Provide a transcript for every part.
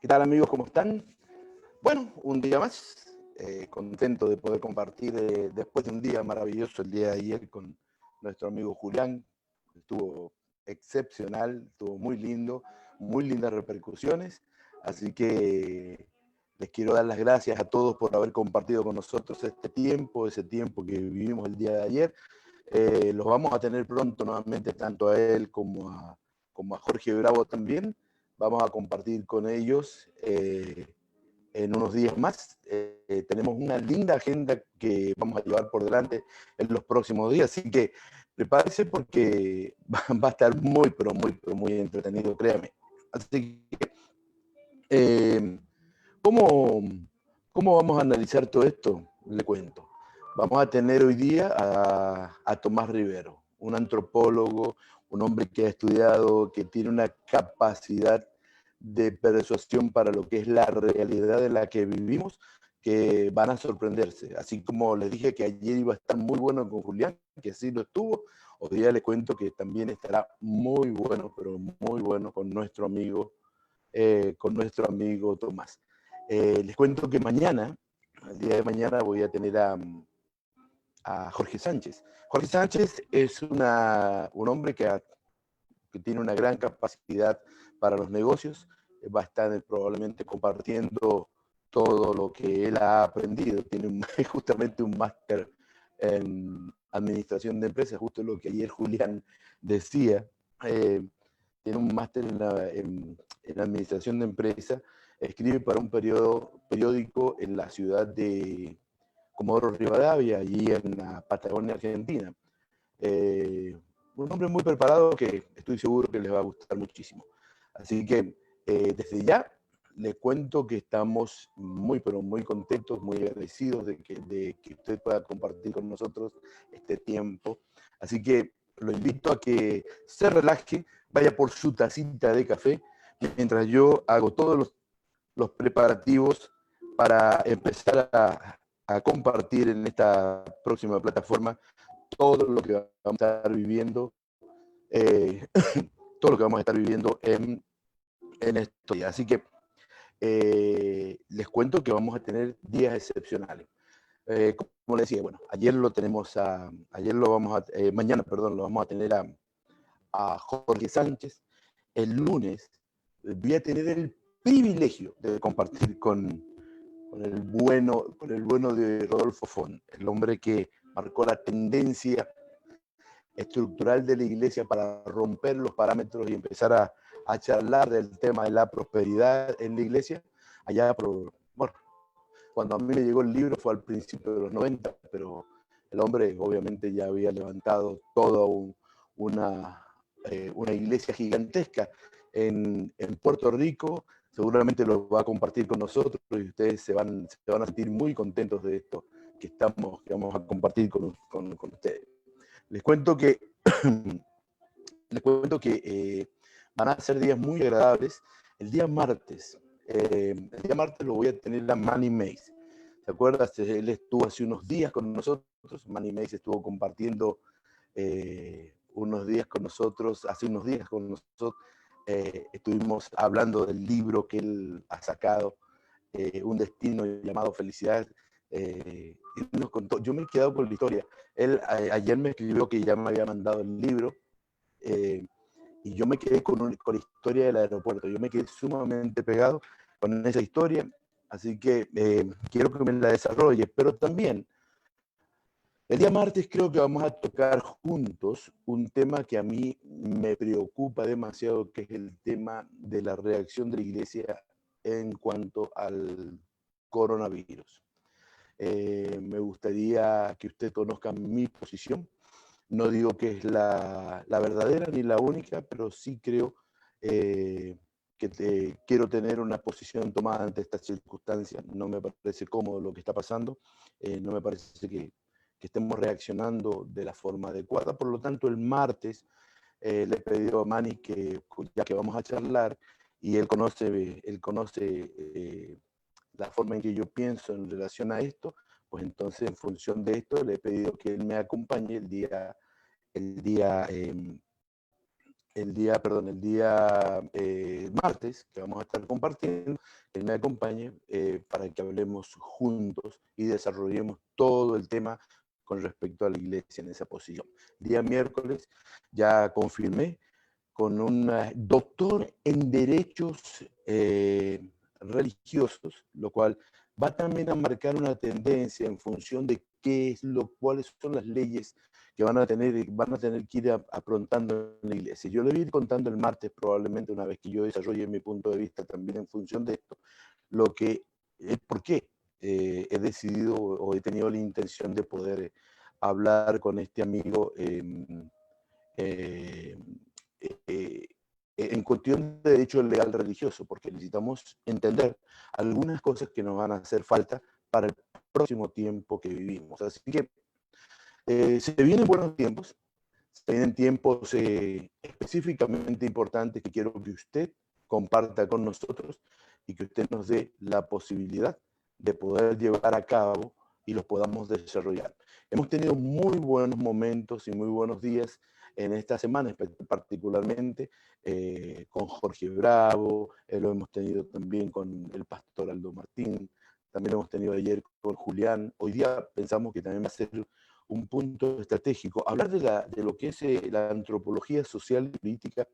¿Qué tal amigos? ¿Cómo están? Bueno, un día más, contento de poder compartir después de un día maravilloso el día de ayer con nuestro amigo Julián. Estuvo excepcional, estuvo muy lindo, muy lindas repercusiones. Así que les quiero dar las gracias a todos por haber compartido con nosotros este tiempo, ese tiempo que vivimos el día de ayer. Los vamos a tener pronto nuevamente, tanto a él como a Jorge Bravo también. Vamos a compartir con ellos en unos días más. Tenemos una linda agenda que vamos a llevar por delante en los próximos días, así que prepárese porque va a estar muy, pero muy entretenido, créame. Así que, eh, ¿cómo, ¿cómo vamos a analizar todo esto? Le cuento. Vamos a tener hoy día a Tomás Rivero, un antropólogo, un hombre que ha estudiado, que tiene una capacidad de persuasión para lo que es la realidad en la que vivimos, que van a sorprenderse. Así como les dije que ayer iba a estar muy bueno con Julián, que así lo estuvo, hoy día les cuento que también estará muy bueno, pero muy bueno con nuestro amigo Tomás. Les cuento que mañana, el día de mañana, voy a tener a Jorge Sánchez. Jorge Sánchez es un hombre que tiene una gran capacidad para los negocios, va a estar probablemente compartiendo todo lo que él ha aprendido. Tiene justamente un máster en administración de empresas, justo lo que ayer Julián decía. Eh, Tiene un máster en administración de empresas, escribe para un periódico en la ciudad de Comodoro Rivadavia, allí en la Patagonia Argentina. Eh, un hombre muy preparado que estoy seguro que les va a gustar muchísimo. Así que desde ya les cuento que estamos muy, pero muy contentos, muy agradecidos de que usted pueda compartir con nosotros este tiempo. Así que lo invito a que se relaje, vaya por su tacita de café, mientras yo hago todos los preparativos para empezar a compartir en esta próxima plataforma todo lo que vamos a estar viviendo, eh, todo lo que vamos a estar viviendo en estos días. Así que les cuento que vamos a tener días excepcionales. Como les decía, bueno, ayer lo vamos a, mañana, perdón, lo vamos a tener a Jorge Sánchez. El lunes voy a tener el privilegio de compartir con el bueno de Rodolfo Font, el hombre que marcó la tendencia estructural de la iglesia para romper los parámetros y empezar a charlar del tema de la prosperidad en la iglesia, allá por, bueno, cuando a mí me llegó el libro fue al principio de los 90, pero el hombre obviamente ya había levantado toda una iglesia gigantesca en Puerto Rico, seguramente lo va a compartir con nosotros y ustedes se van a sentir muy contentos de esto que vamos a compartir con ustedes. Les cuento que, les cuento que van a ser días muy agradables. El día martes lo voy a tener a Manny Mays. ¿Se acuerdas? Él estuvo hace unos días con nosotros. Manny Mays estuvo compartiendo unos días con nosotros, hace unos días con nosotros. Estuvimos hablando del libro que él ha sacado, Un destino llamado Felicidad. Y nos contó, yo me he quedado con la historia. Él ayer me escribió que ya me había mandado el libro eh, y yo me quedé con la historia del aeropuerto. Yo me quedé sumamente pegado con esa historia, así que quiero que me la desarrolle, pero también el día martes creo que vamos a tocar juntos un tema que a mí me preocupa demasiado, que es el tema de la reacción de la iglesia en cuanto al coronavirus. Me gustaría que usted conozca mi posición. No digo que es la verdadera ni la única, pero sí creo quiero tener una posición tomada ante estas circunstancias. No me parece cómodo lo que está pasando, no me parece que estemos reaccionando de la forma adecuada. Por lo tanto, el martes le he pedido a Manny que, ya que vamos a charlar, y él conoce la forma en que yo pienso en relación a esto, pues entonces en función de esto le he pedido que él me acompañe el día el día martes, que vamos a estar compartiendo, él me acompañe para que hablemos juntos y desarrollemos todo el tema con respecto a la iglesia en esa posición. Día miércoles ya confirmé con un doctor en derechos religiosos, lo cual va también a marcar una tendencia en función de cuáles son las leyes que van a tener que ir aprontando en la iglesia. Yo le voy a ir contando el martes, probablemente una vez que yo desarrolle mi punto de vista también en función de esto, por qué he decidido o he tenido la intención de poder hablar con este amigo eh, en cuestión de derecho legal religioso, porque necesitamos entender algunas cosas que nos van a hacer falta para el próximo tiempo que vivimos. Así que se vienen buenos tiempos, se vienen tiempos específicamente importantes que quiero que usted comparta con nosotros y que usted nos dé la posibilidad de poder llevar a cabo y los podamos desarrollar. Hemos tenido muy buenos momentos y muy buenos días en esta semana, particularmente con Jorge Bravo, lo hemos tenido también con el pastor Aldo Martín, también lo hemos tenido ayer con Julián. Hoy día pensamos que también va a ser un punto estratégico. Hablar de lo que es la antropología social y política,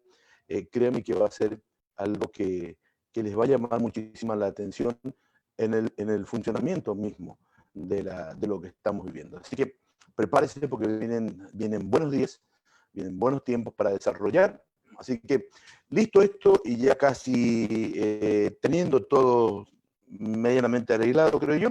créanme que va a ser algo que les va a llamar muchísima la atención en el funcionamiento mismo de lo que estamos viviendo. Así que prepárese porque vienen buenos días, vienen buenos tiempos para desarrollar. Así que listo esto y ya casi teniendo todo medianamente arreglado, creo yo,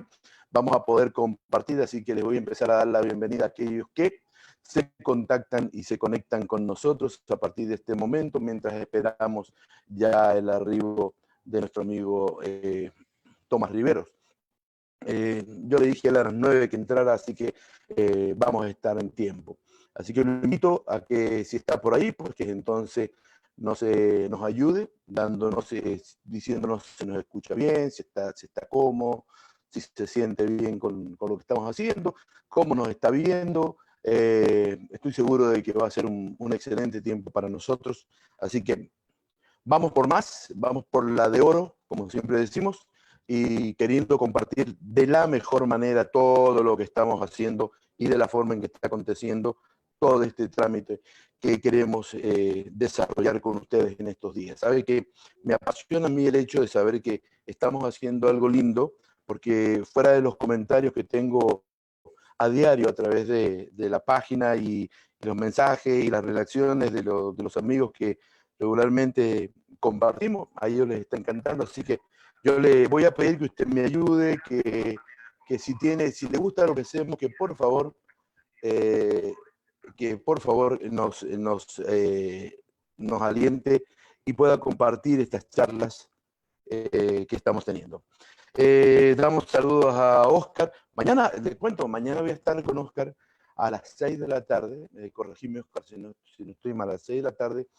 vamos a poder compartir, así que les voy a empezar a dar la bienvenida a aquellos que se contactan y se conectan con nosotros a partir de este momento, mientras esperamos ya el arribo de nuestro amigo Tomás Riveros. Yo le dije a las 9 que entrara, así que vamos a estar en tiempo. Así que lo invito a que si está por ahí, pues que entonces nos ayude, diciéndonos si nos escucha bien, si está cómodo, si se siente bien con lo que estamos haciendo, cómo nos está viendo. Estoy seguro de que va a ser un excelente tiempo para nosotros. Así que vamos por más, vamos por la de oro, como siempre decimos, y queriendo compartir de la mejor manera todo lo que estamos haciendo y de la forma en que está aconteciendo todo este trámite que queremos desarrollar con ustedes en estos días. Sabe que me apasiona a mí el hecho de saber que estamos haciendo algo lindo, porque fuera de los comentarios que tengo a diario a través de la página y los mensajes y las relaciones de los amigos que regularmente compartimos, a ellos les está encantando, así que yo le voy a pedir que usted me ayude, que si le gusta lo que hacemos, eh, que por favor nos aliente y pueda compartir estas charlas que estamos teniendo. Damos saludos a Oscar. Mañana, les cuento, mañana voy a estar con Oscar a las 6 de la tarde, corregime Oscar si no estoy mal, a las 6 de la tarde,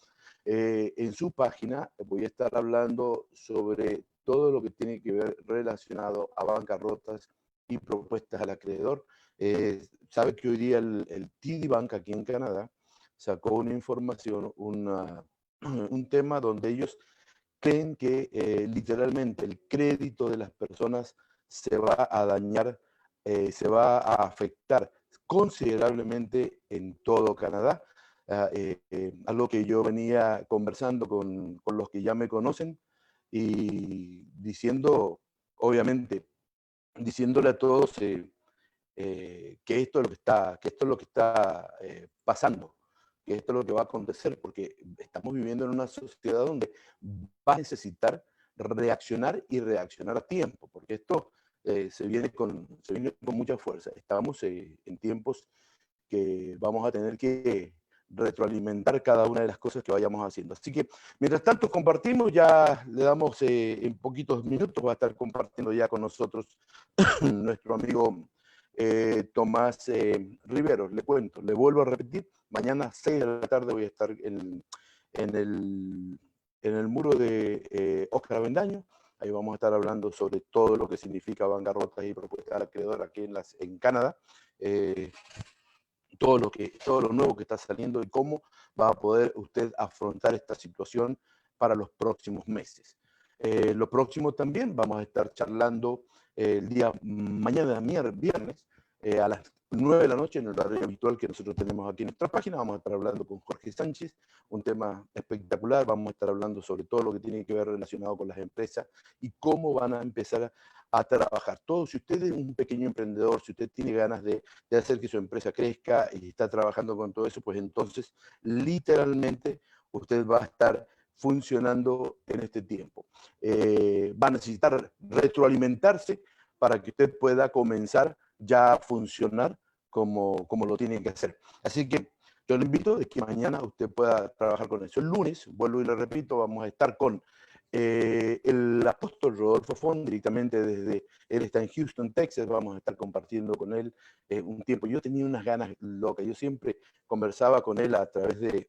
en su página voy a estar hablando sobre todo lo que tiene que ver relacionado a bancarrotas y propuestas al acreedor. Sabe que hoy día el TD Bank aquí en Canadá sacó una información, un tema donde ellos creen que literalmente el crédito de las personas se va a dañar, se va a afectar considerablemente en todo Canadá. Algo que yo venía conversando con los que ya me conocen y diciendo, obviamente, diciéndole a todos que esto es lo que está pasando, que esto es lo que va a acontecer, porque estamos viviendo en una sociedad donde va a necesitar reaccionar y reaccionar a tiempo, porque esto se viene con mucha fuerza. Estamos en tiempos que vamos a tener que retroalimentar cada una de las cosas que vayamos haciendo. Así que, mientras tanto, compartimos, ya le damos en poquitos minutos, va a estar compartiendo ya con nosotros nuestro amigo Tomás Riveros. Le cuento, le vuelvo a repetir, mañana a 6 de la tarde voy a estar en el muro de Óscar Avendaño. Ahí vamos a estar hablando sobre todo lo que significa bancarrotas y propuestas al acreedor aquí en Canadá. todo lo nuevo que está saliendo y cómo va a poder usted afrontar esta situación para los próximos meses. Lo próximo también vamos a estar charlando el día mañana, viernes, a las 9 de la noche, en el horario habitual que nosotros tenemos aquí en nuestra página. Vamos a estar hablando con Jorge Sánchez, un tema espectacular. Vamos a estar hablando sobre todo lo que tiene que ver relacionado con las empresas y cómo van a empezar a trabajar. Todo, si usted es un pequeño emprendedor, si usted tiene ganas de hacer que su empresa crezca y está trabajando con todo eso, pues entonces literalmente usted va a estar funcionando en este tiempo. Va a necesitar retroalimentarse para que usted pueda comenzar ya a funcionar como lo tiene que hacer. Así que yo le invito a que mañana usted pueda trabajar con eso. El lunes, vuelvo y le repito, vamos a estar con el apóstol Rodolfo Font, directamente él está en Houston, Texas. Vamos a estar compartiendo con él un tiempo. Yo tenía unas ganas locas. Yo siempre conversaba con él a través de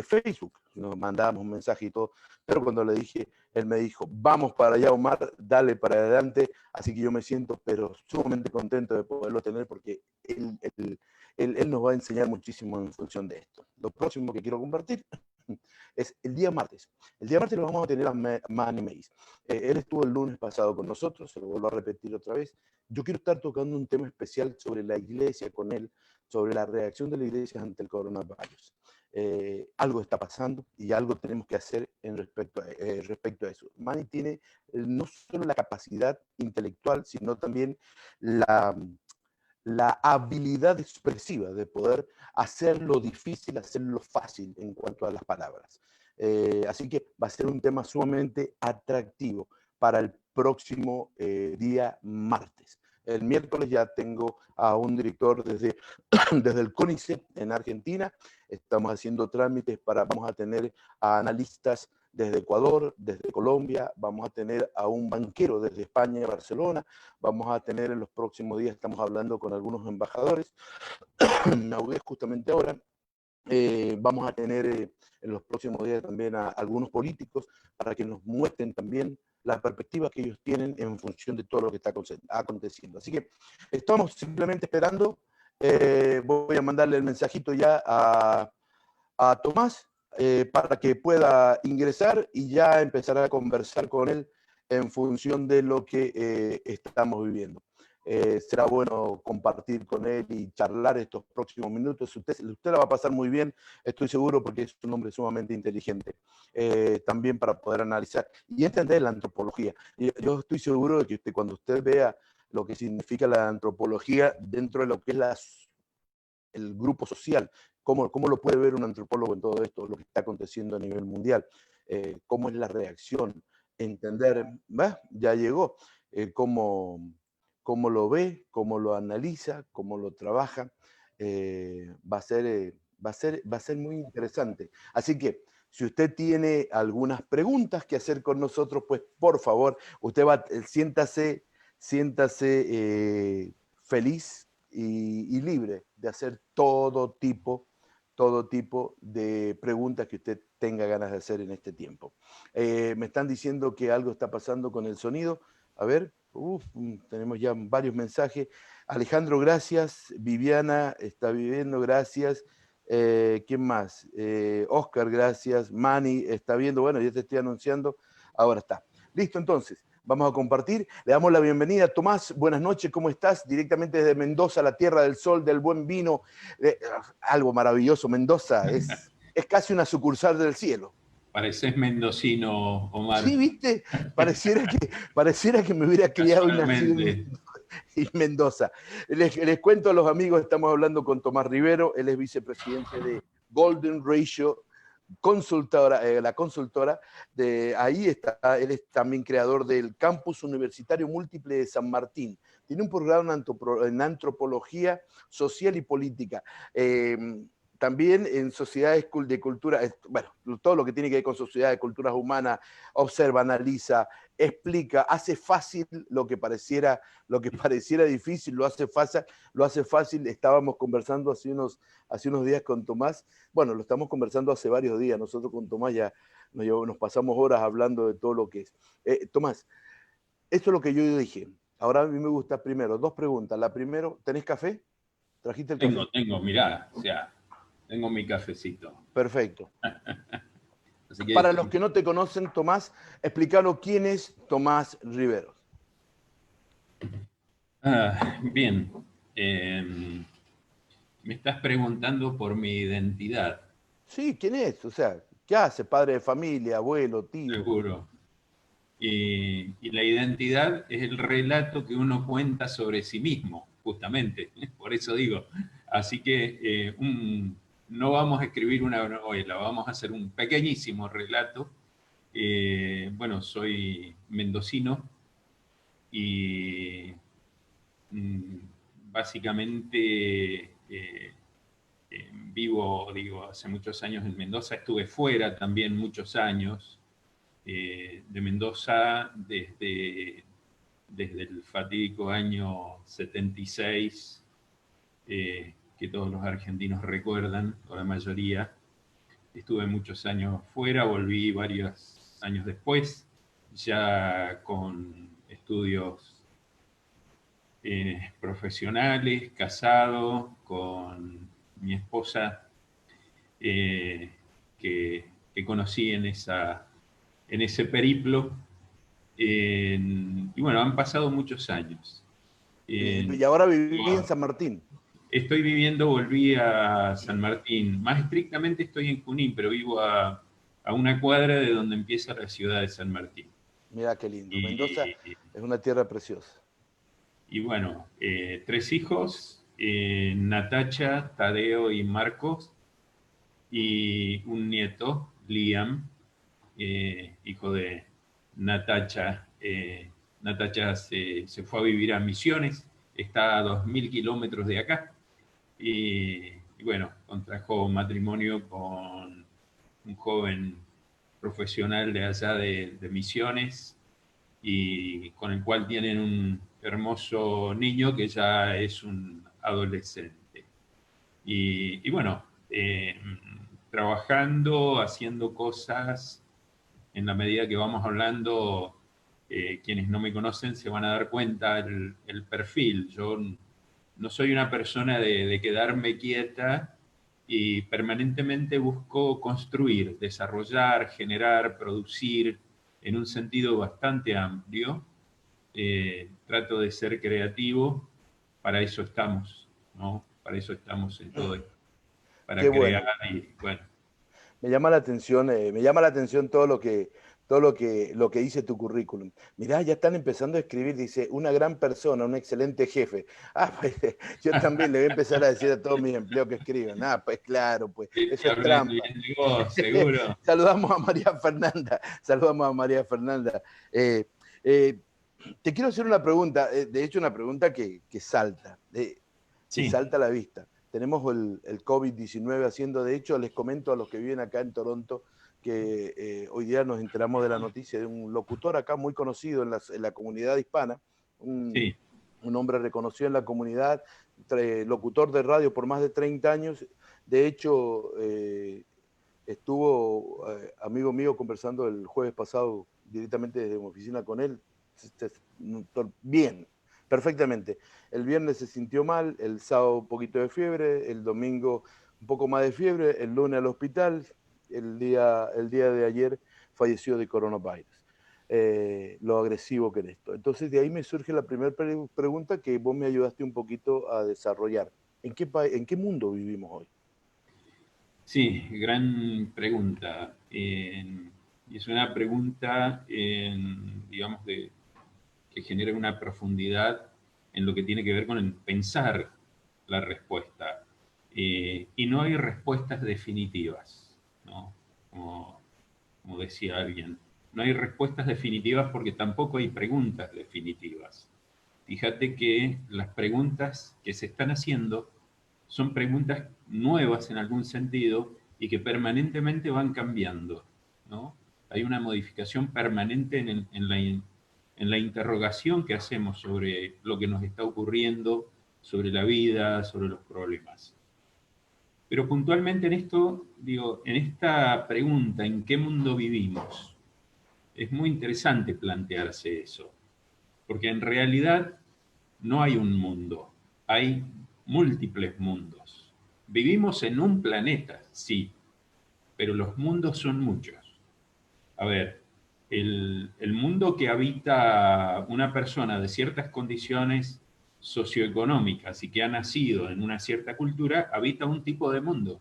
Facebook. Nos mandábamos un mensaje y todo. Pero cuando le dije, él me dijo, vamos para allá, Omar, dale para adelante. Así que yo me siento, pero sumamente contento de poderlo tener porque él nos va a enseñar muchísimo en función de esto. Lo próximo que quiero compartir es el día martes. El día martes lo vamos a tener a Manny Mays. Él estuvo el lunes pasado con nosotros, se lo vuelvo a repetir otra vez. Yo quiero estar tocando un tema especial sobre la iglesia con él, sobre la reacción de la iglesia ante el coronavirus. Algo está pasando y algo tenemos que hacer respecto a eso. Manny tiene no solo la capacidad intelectual, sino también la habilidad expresiva de poder hacer lo difícil, hacerlo fácil en cuanto a las palabras. Así que va a ser un tema sumamente atractivo para el próximo día martes. El miércoles ya tengo a un director desde el CONICET en Argentina. Estamos haciendo trámites vamos a tener a analistas desde Ecuador, desde Colombia, vamos a tener a un banquero desde España y Barcelona, vamos a tener en los próximos días, estamos hablando con algunos embajadores, me ahogué justamente ahora, vamos a tener en los próximos días también a algunos políticos para que nos muestren también la perspectiva que ellos tienen en función de todo lo que está aconteciendo. Así que estamos simplemente esperando. Voy a mandarle el mensajito ya a Tomás para que pueda ingresar y ya empezar a conversar con él en función de lo que estamos viviendo. Será bueno compartir con él y charlar estos próximos minutos. Usted la va a pasar muy bien, estoy seguro, porque es un hombre sumamente inteligente. También para poder analizar y entender la antropología. Yo estoy seguro de que cuando usted vea lo que significa la antropología dentro de lo que es el grupo social, cómo lo puede ver un antropólogo en todo esto, lo que está aconteciendo a nivel mundial, cómo es la reacción, entender, ¿va? Ya llegó, cómo lo ve, cómo lo analiza, cómo lo trabaja, va a ser muy interesante. Así que si usted tiene algunas preguntas que hacer con nosotros, pues por favor, usted siéntase feliz y libre de hacer todo tipo de preguntas que usted tenga ganas de hacer en este tiempo. Me están diciendo que algo está pasando con el sonido. A ver, tenemos ya varios mensajes. Alejandro, gracias. Viviana está viviendo, gracias. ¿Quién más? Oscar, gracias. Manny está viendo. Bueno, ya te estoy anunciando. Ahora está. Listo, entonces. Vamos a compartir. Le damos la bienvenida a Tomás. Buenas noches, ¿cómo estás? Directamente desde Mendoza, la tierra del sol, del buen vino. Algo maravilloso. Mendoza es casi una sucursal del cielo. Pareces mendocino, Omar. Sí, ¿viste? Pareciera que me hubiera criado y nacido en Mendoza. Les cuento a los amigos, estamos hablando con Tomás Rivero, él es vicepresidente de Golden Ratio consultora, la consultora, ahí está, él es también creador del Campus Universitario Múltiple de San Martín. Tiene un programa en antropología social y política. También en sociedades de cultura, bueno, todo lo que tiene que ver con sociedades de culturas humanas, observa, analiza, explica, hace fácil lo que pareciera difícil, lo hace fácil. Estábamos conversando hace unos días con Tomás. Bueno, lo estamos conversando hace varios días. Nosotros con Tomás ya nos pasamos horas hablando de todo lo que es. Tomás, esto es lo que yo dije. Ahora a mí me gusta primero, dos preguntas. La primera, ¿tenés café? ¿Trajiste el café? Tengo, mirá, o sea, tengo mi cafecito. Perfecto. Así que, Para los que no te conocen, Tomás, explícanos quién es Tomás Riveros. bien, me estás preguntando por mi identidad, Sí, ¿quién es? O sea, ¿qué hace? Padre de familia, abuelo, tío. seguro. Y la identidad es el relato que uno cuenta sobre sí mismo, justamente, por eso digo. Así que no vamos a escribir una novela, vamos a hacer un pequeñísimo relato. Bueno, soy mendocino y mm, básicamente vivo, digo, hace muchos años en Mendoza, estuve fuera también muchos años de Mendoza desde el fatídico año 76, que todos los argentinos recuerdan, o la mayoría. Estuve muchos años fuera, volví varios años después, ya con estudios profesionales, casado, con mi esposa eh, que conocí en ese periplo. Y bueno, han pasado muchos años. Y ahora viví en San Martín. Estoy viviendo, volví a San Martín. Más estrictamente estoy en Junín, pero vivo a una cuadra de donde empieza la ciudad de San Martín. Mira qué lindo. Mendoza Y, es una tierra preciosa. y bueno, tres hijos, Natacha, Tadeo y Marcos, y un nieto, Liam, hijo de Natacha. Natacha se fue a vivir a Misiones, está a 2.000 kilómetros de acá. Y bueno, contrajo matrimonio con un joven profesional de allá de Misiones y con el cual tienen un hermoso niño que ya es un adolescente. Y bueno, trabajando, haciendo cosas, en la medida que vamos hablando, quienes no me conocen se van a dar cuenta el perfil. Yo no soy una persona de quedarme quieta y permanentemente busco construir, desarrollar, generar, producir en un sentido bastante amplio. Trato de ser creativo, para eso estamos, ¿no? Para eso estamos en todo esto, Qué para crear bueno. y bueno. Me llama la atención lo que dice tu currículum. Mirá, ya están empezando a escribir, dice, una gran persona, un excelente jefe. Ah, pues yo también le voy a empezar a decir a todos mis empleados que escriban. Ah, pues claro, pues eso Estoy es hablando trampa. bien de vos, seguro. Saludamos a María Fernanda, saludamos a María Fernanda. Eh, eh, Te quiero hacer una pregunta, de hecho una pregunta que salta, que Sí, salta a la vista. Tenemos el COVID-19 haciendo, de hecho les comento a los que viven acá en Toronto que hoy día nos enteramos de la noticia de un locutor acá muy conocido en la comunidad hispana, un, sí, un hombre reconocido en la comunidad, locutor de radio por más de 30 años. De hecho, estuvo amigo mío conversando el jueves pasado directamente desde mi oficina con él. Bien, perfectamente. El viernes se sintió mal, el sábado un poquito de fiebre, el domingo un poco más de fiebre, el lunes al hospital, el día de ayer falleció de coronavirus. Lo agresivo que es esto. Entonces de ahí me surge la primera pregunta que vos me ayudaste un poquito a desarrollar. ¿En qué mundo vivimos hoy? sí, gran pregunta. Y es una pregunta, digamos, que genera una profundidad en lo que tiene que ver con el pensar la respuesta. Y no hay respuestas definitivas, ¿no? Como decía alguien. No hay respuestas definitivas porque tampoco hay preguntas definitivas. Fíjate que las preguntas que se están haciendo son preguntas nuevas en algún sentido y que permanentemente van cambiando, ¿no? Hay una modificación permanente en la interrogación que hacemos sobre lo que nos está ocurriendo, sobre la vida, sobre los problemas. Pero puntualmente en esto, digo, en esta pregunta, ¿en qué mundo vivimos? Es muy interesante plantearse eso, porque en realidad no hay un mundo, hay múltiples mundos. Vivimos en un planeta, sí, pero los mundos son muchos. A ver, el mundo que habita una persona de ciertas condiciones socioeconómicas y que ha nacido en una cierta cultura, habita un tipo de mundo.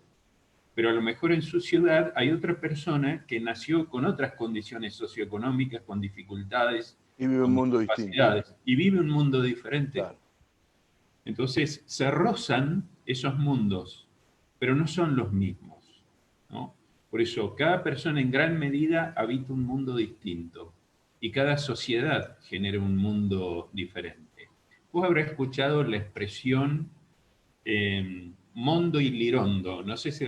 Pero a lo mejor en su ciudad hay otra persona que nació con otras condiciones socioeconómicas, con dificultades, Y vive un con mundo distinto. discapacidades, y vive un mundo diferente. Claro. Entonces se rozan esos mundos, pero no son los mismos, ¿no? Por eso cada persona en gran medida habita un mundo distinto y cada sociedad genera un mundo diferente. Vos habrás escuchado la expresión mondo y lirondo. No sé si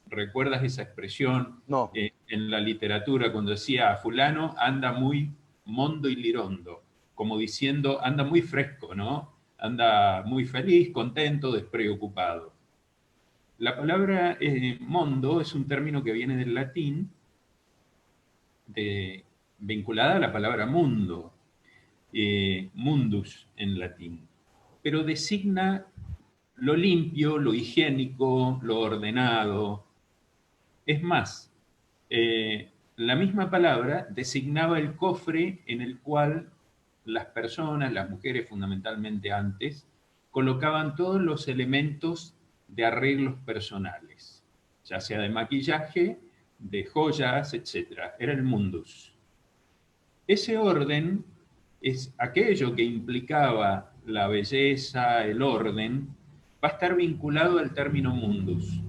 recuerdas esa expresión No, en la literatura cuando decía fulano anda muy mondo y lirondo, como diciendo anda muy fresco, ¿no? Anda muy feliz, contento, despreocupado. La palabra mondo es un término que viene del latín, vinculada a la palabra mundo, mundus en latín, pero designa lo limpio, lo higiénico, lo ordenado. Es más, la misma palabra designaba el cofre en el cual las personas, las mujeres fundamentalmente antes, colocaban todos los elementos de arreglos personales, ya sea de maquillaje, de joyas, etc. Era el mundus. Ese orden es aquello que implicaba la belleza, el orden, va a estar vinculado al término mundus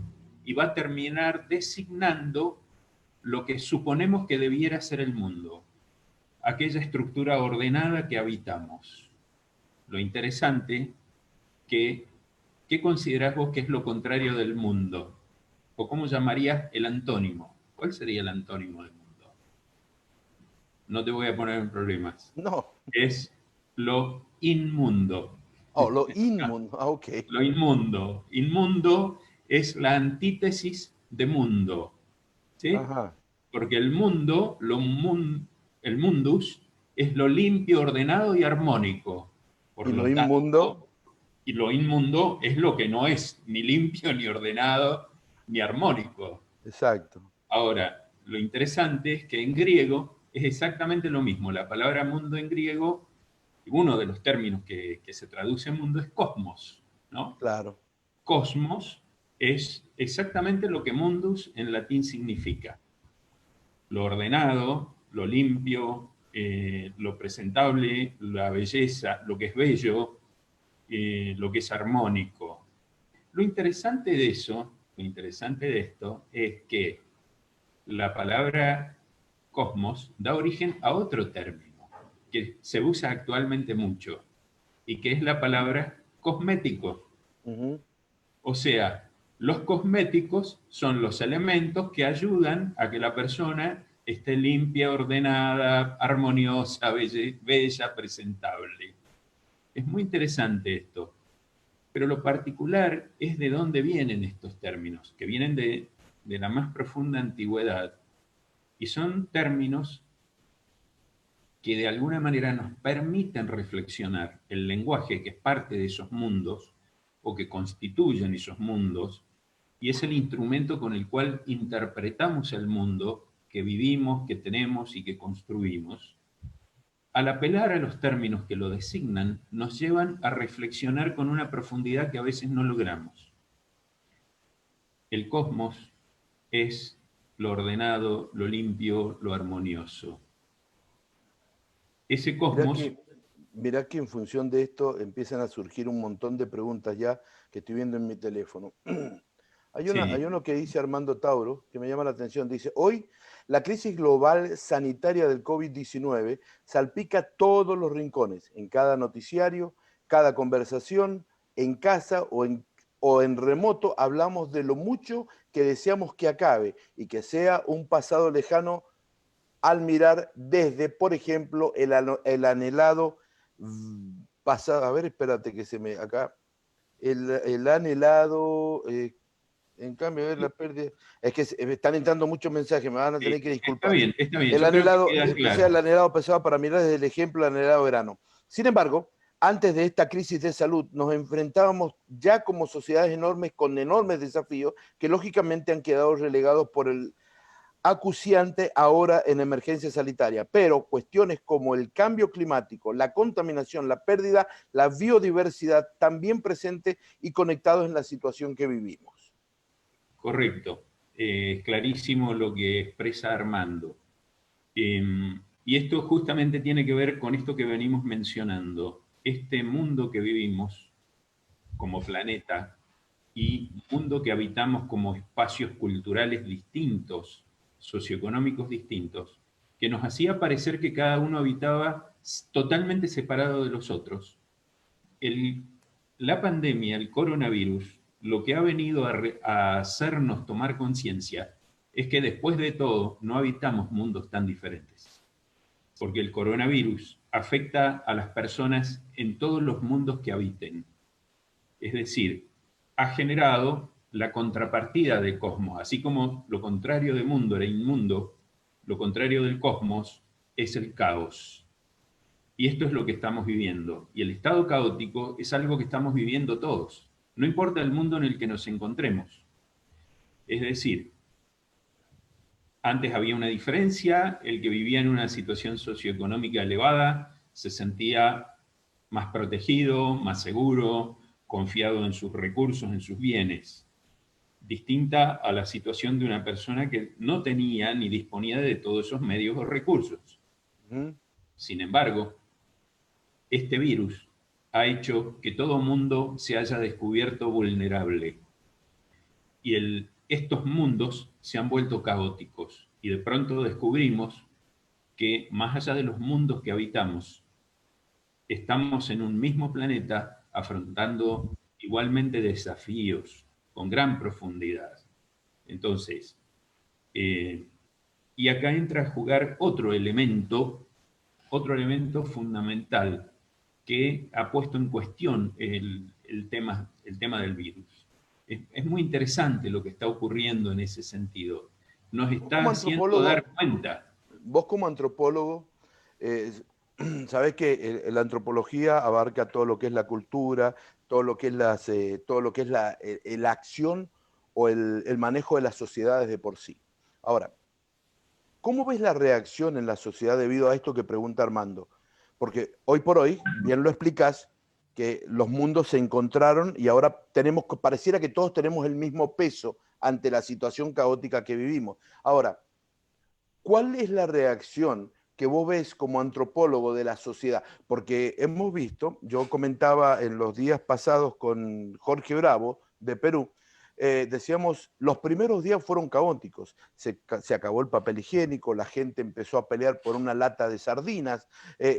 y va a terminar designando lo que suponemos que debiera ser el mundo, aquella estructura ordenada que habitamos. Lo interesante que, ¿qué considerás vos que es lo contrario del mundo? ¿O cómo llamarías el antónimo? ¿Cuál sería el antónimo del mundo? No te voy a poner en problemas. no. Es lo inmundo. Oh, lo inmundo. Ah, ok. Lo inmundo. Inmundo es la antítesis de mundo. ¿Sí? Ajá. Porque el mundo, el mundus, es lo limpio, ordenado y armónico. Por Y lo lo tanto, inmundo, y lo inmundo es lo que no es ni limpio, ni ordenado, ni armónico. exacto. Ahora, lo interesante es que en griego es exactamente lo mismo. La palabra mundo en griego, uno de los términos que se traduce en mundo es cosmos, ¿no? Claro. Cosmos es exactamente lo que mundus en latín significa. Lo ordenado, lo limpio, lo presentable, la belleza, lo que es bello, lo que es armónico. Lo interesante de eso, lo interesante de esto, es que la palabra cosmos da origen a otro término que se usa actualmente mucho y que es la palabra cosmético. Ujú. O sea, los cosméticos son los elementos que ayudan a que la persona esté limpia, ordenada, armoniosa, bella, presentable. Es muy interesante esto, pero lo particular es de dónde vienen estos términos, que vienen de la más profunda antigüedad y son términos que de alguna manera nos permiten reflexionar el lenguaje que es parte de esos mundos o que constituyen esos mundos y es el instrumento con el cual interpretamos el mundo que vivimos, que tenemos y que construimos. Al apelar a los términos que lo designan, nos llevan a reflexionar con una profundidad que a veces no logramos. El cosmos es lo ordenado, lo limpio, lo armonioso. Ese Mirá cosmos, que, mirá que en función de esto empiezan a surgir un montón de preguntas ya que estoy viendo en mi teléfono. Hay sí, uno que dice Armando Tauro, que me llama la atención. Dice, hoy la crisis global sanitaria del COVID-19 salpica todos los rincones, en cada noticiario, cada conversación, en casa o en remoto, hablamos de lo mucho que deseamos que acabe y que sea un pasado lejano al mirar desde, por ejemplo, el anhelado pasado. A ver, espérate que se me acá. El anhelado. En cambio, a ver, la pérdida. Es que me están entrando muchos mensajes, me van a tener que disculpar. está bien, El yo creo que anhelado, queda que sea el claro. anhelado pasado para mirar desde el ejemplo del anhelado verano. Sin embargo, antes de esta crisis de salud, nos enfrentábamos ya como sociedades enormes con enormes desafíos que lógicamente han quedado relegados por el acuciante ahora en emergencia sanitaria, pero cuestiones como el cambio climático, la contaminación, la pérdida, la biodiversidad, también presentes y conectados en la situación que vivimos. Correcto. Es clarísimo lo que expresa Armando. Y esto justamente tiene que ver con esto que venimos mencionando. Este mundo que vivimos como planeta y mundo que habitamos como espacios culturales distintos, socioeconómicos distintos, que nos hacía parecer que cada uno habitaba totalmente separado de los otros. La pandemia, el coronavirus, lo que ha venido a hacernos tomar conciencia es que después de todo no habitamos mundos tan diferentes, porque el coronavirus afecta a las personas en todos los mundos que habiten. Es decir, ha generado la contrapartida del cosmos, así como lo contrario de mundo era inmundo, lo contrario del cosmos es el caos. Y esto es lo que estamos viviendo. Y el estado caótico es algo que estamos viviendo todos, no importa el mundo en el que nos encontremos. Es decir, antes había una diferencia, el que vivía en una situación socioeconómica elevada se sentía más protegido, más seguro, confiado en sus recursos, en sus bienes, distinta a la situación de una persona que no tenía ni disponía de todos esos medios o recursos. Sin embargo, este virus ha hecho que todo mundo se haya descubierto vulnerable y estos mundos se han vuelto caóticos y de pronto descubrimos que más allá de los mundos que habitamos, estamos en un mismo planeta afrontando igualmente desafíos con gran profundidad. Entonces, y acá entra a jugar otro elemento fundamental que ha puesto en cuestión el tema del virus. Es muy interesante lo que está ocurriendo en ese sentido. Nos está haciendo dar cuenta. Vos como antropólogo, sabés que la antropología abarca todo lo que es la cultura, todo lo que es la acción o el manejo de las sociedades de por sí. Ahora, ¿cómo ves la reacción en la sociedad debido a esto que pregunta Armando? Porque hoy por hoy, bien lo explicás, que los mundos se encontraron y ahora pareciera que todos tenemos el mismo peso ante la situación caótica que vivimos. Ahora, ¿cuál es la reacción que vos ves como antropólogo de la sociedad? Porque hemos visto, yo comentaba en los días pasados con Jorge Bravo de Perú, decíamos, los primeros días fueron caóticos, se acabó el papel higiénico, la gente empezó a pelear por una lata de sardinas,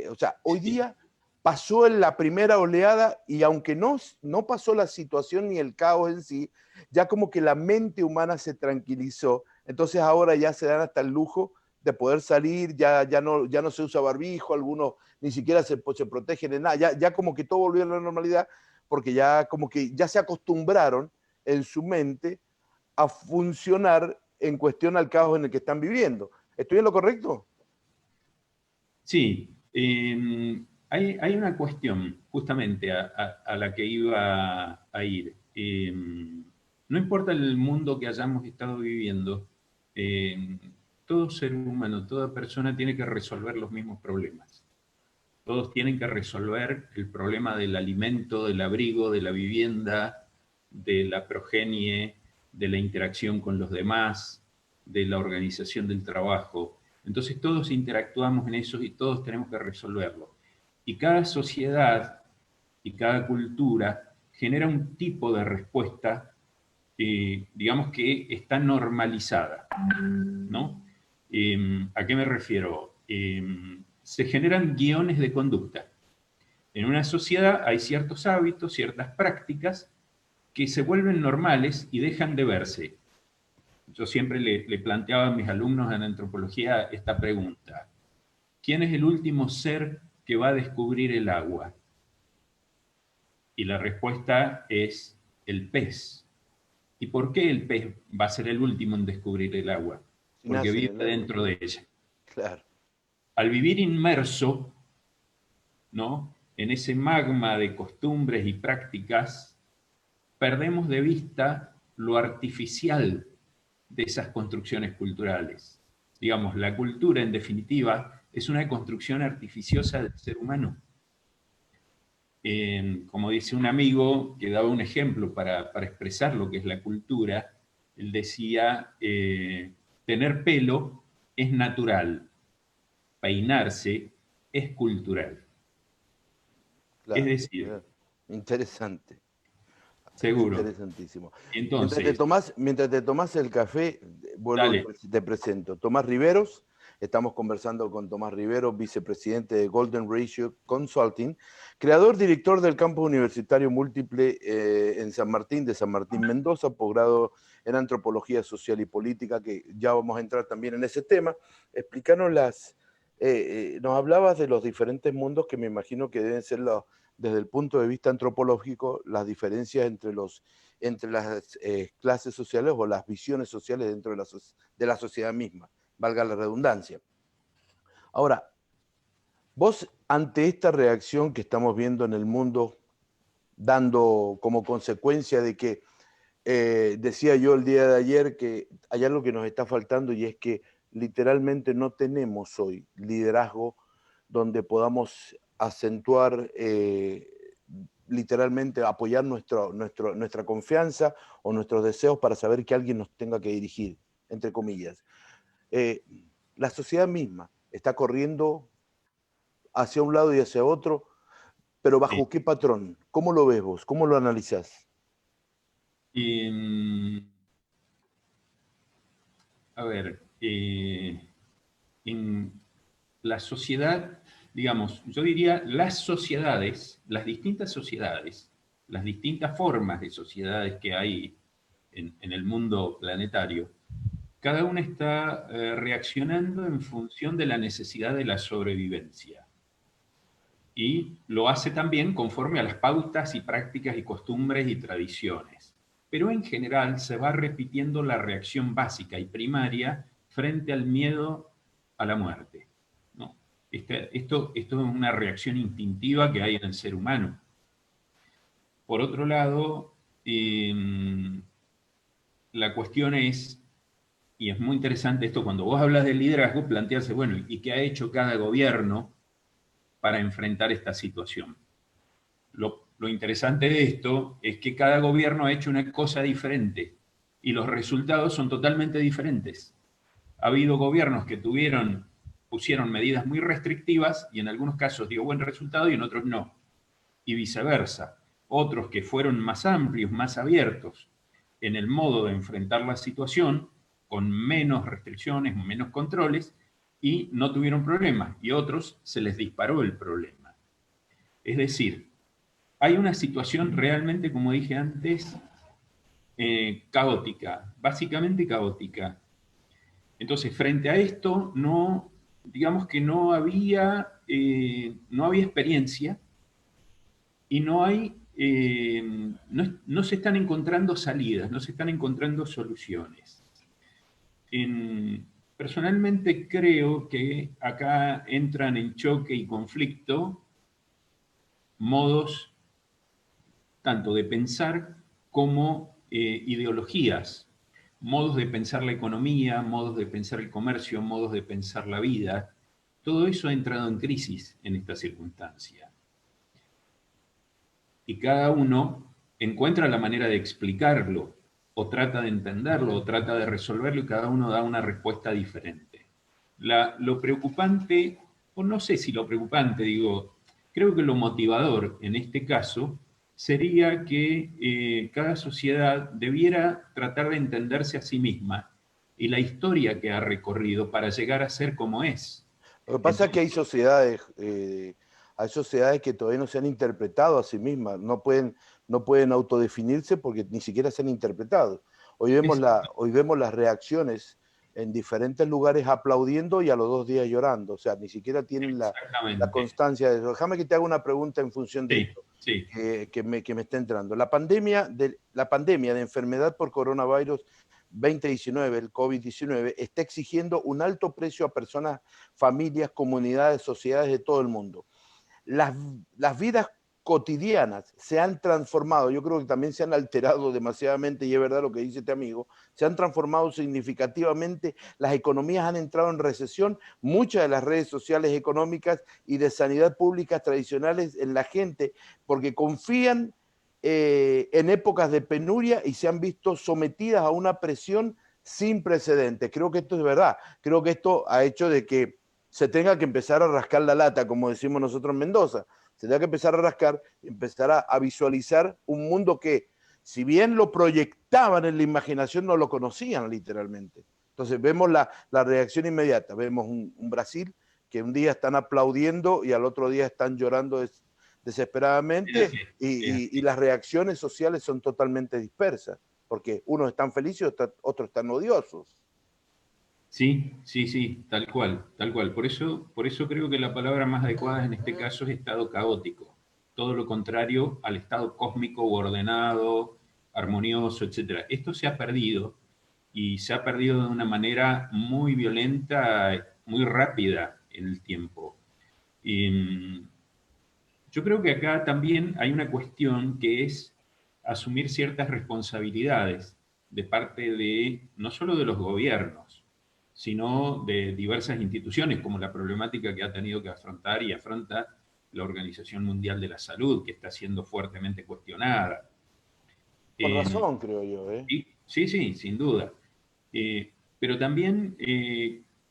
o sea, hoy día pasó en la primera oleada y aunque no pasó la situación ni el caos en sí, ya como que la mente humana se tranquilizó, entonces ahora ya se dan hasta el lujo de poder salir, ya no se usa barbijo, algunos ni siquiera se protegen de nada, ya como que todo volvió a la normalidad, porque ya como que ya se acostumbraron en su mente a funcionar en cuestión al caos en el que están viviendo. ¿Estoy en lo correcto? Sí, hay una cuestión justamente a la que iba a ir. No importa el mundo que hayamos estado viviendo, todo ser humano, toda persona tiene que resolver los mismos problemas. Todos tienen que resolver el problema del alimento, del abrigo, de la vivienda, de la progenie, de la interacción con los demás, de la organización del trabajo. Entonces todos interactuamos en eso y todos tenemos que resolverlo. Y cada sociedad y cada cultura genera un tipo de respuesta, digamos que está normalizada, ¿no? ¿A qué me refiero? Se generan guiones de conducta. En una sociedad hay ciertos hábitos, ciertas prácticas que se vuelven normales y dejan de verse. Yo siempre le planteaba a mis alumnos en antropología esta pregunta. ¿Quién es el último ser que va a descubrir el agua? Y la respuesta es el pez. ¿Y por qué el pez va a ser el último en descubrir el agua? Porque vive dentro de ella. Claro. Al vivir inmerso, ¿no? en ese magma de costumbres y prácticas, perdemos de vista lo artificial de esas construcciones culturales. Digamos, la cultura, en definitiva, es una construcción artificiosa del ser humano. Como dice un amigo que daba un ejemplo para expresar lo que es la cultura, él decía, tener pelo es natural, peinarse es cultural. Es Claro, decir, interesante, seguro. interesantísimo. Entonces, Mientras te tomas el café, vuelvo y dale, te presento. Tomás Riveros, estamos conversando con Tomás Riveros, vicepresidente de Golden Ratio Consulting, creador, director del campus universitario múltiple en San Martín, de San Martín Mendoza, posgrado en Antropología Social y Política, que ya vamos a entrar también en ese tema. Explícanos nos hablabas de los diferentes mundos que me imagino que deben ser desde el punto de vista antropológico, las diferencias entre las clases sociales o las visiones sociales dentro de la sociedad misma, valga la redundancia. Ahora, vos ante esta reacción que estamos viendo en el mundo, dando como consecuencia de que, decía yo el día de ayer, que hay algo que nos está faltando y es que literalmente no tenemos hoy liderazgo donde podamos acentuar, literalmente apoyar nuestra confianza o nuestros deseos para saber que alguien nos tenga que dirigir, entre comillas. Eh, la sociedad misma está corriendo hacia un lado y hacia otro, pero sí. ¿bajo qué patrón? ¿Cómo lo ves vos? ¿Cómo lo analizás? A ver, en la sociedad, digamos, yo diría las sociedades, las distintas formas de sociedades que hay en el mundo planetario, cada una está reaccionando en función de la necesidad de la sobrevivencia. Y lo hace también conforme a las pautas y prácticas y costumbres y tradiciones. Pero en general se va repitiendo la reacción básica y primaria frente al miedo a la muerte, ¿no? Esto es una reacción instintiva que hay en el ser humano. Por otro lado, la cuestión es, y es muy interesante esto, cuando vos hablas del liderazgo, plantearse, bueno, ¿y qué ha hecho cada gobierno para enfrentar esta situación? Lo interesante de esto es que cada gobierno ha hecho una cosa diferente y los resultados son totalmente diferentes. Ha habido gobiernos que pusieron medidas muy restrictivas y en algunos casos dio buen resultado y en otros no. Y viceversa. Otros que fueron más amplios, más abiertos en el modo de enfrentar la situación, con menos restricciones, menos controles, y no tuvieron problemas. Y otros se les disparó el problema. Es decir, hay una situación realmente, como dije antes, caótica, básicamente caótica. Entonces, frente a esto, no, digamos que no había experiencia y no se están encontrando salidas, no se están encontrando soluciones. Personalmente creo que acá entran en choque y conflicto modos tanto de pensar como ideologías, modos de pensar la economía, modos de pensar el comercio, modos de pensar la vida. Todo eso ha entrado en crisis en esta circunstancia. Y cada uno encuentra la manera de explicarlo, o trata de entenderlo, o trata de resolverlo, y cada uno da una respuesta diferente. Lo preocupante, o no sé si lo preocupante, digo, creo que lo motivador en este caso sería que cada sociedad debiera tratar de entenderse a sí misma y la historia que ha recorrido para llegar a ser como es. Lo que pasa es que Entonces, hay sociedades que todavía no se han interpretado a sí mismas, no pueden autodefinirse porque ni siquiera se han interpretado. es Hoy vemos las reacciones en diferentes lugares aplaudiendo y a los 2 días llorando, o sea, ni siquiera tienen la exactamente. constancia de eso. Déjame que te haga una pregunta en función de Sí, esto, sí. que me está entrando. La pandemia de enfermedad por coronavirus 2019, el COVID-19, está exigiendo un alto precio a personas, familias, comunidades, sociedades de todo el mundo. las, las vidas cotidianas se han transformado, yo creo que también se han alterado demasiadamente, y es verdad lo que dice este amigo, se han transformado significativamente, las economías han entrado en recesión, muchas de las redes sociales económicas y de sanidad pública tradicionales en la gente, porque confían en épocas de penuria y se han visto sometidas a una presión sin precedentes. Creo que esto es verdad, creo que esto ha hecho de que se tenga que empezar a rascar la lata, como decimos nosotros en Mendoza, se tenga que empezar a rascar, empezar a visualizar un mundo que, si bien lo proyectaban en la imaginación, no lo conocían literalmente. Entonces vemos la reacción inmediata, vemos un Brasil que un día están aplaudiendo y al otro día están llorando desesperadamente, y las reacciones sociales son totalmente dispersas, porque unos están felices, otros están odiosos. Sí, sí, sí, tal cual, tal cual. Por eso creo que la palabra más adecuada en este caso es estado caótico. Todo lo contrario al estado cósmico ordenado, armonioso, etc. Esto se ha perdido y se ha perdido de una manera muy violenta, muy rápida en el tiempo. Y yo creo que acá también hay una cuestión que es asumir ciertas responsabilidades de parte de no solo de los gobiernos, sino de diversas instituciones, como la problemática que ha tenido que afrontar y afronta la Organización Mundial de la Salud, que está siendo fuertemente cuestionada. Con Eh, razón, creo yo, ¿eh? sí, sí, sin duda. Pero también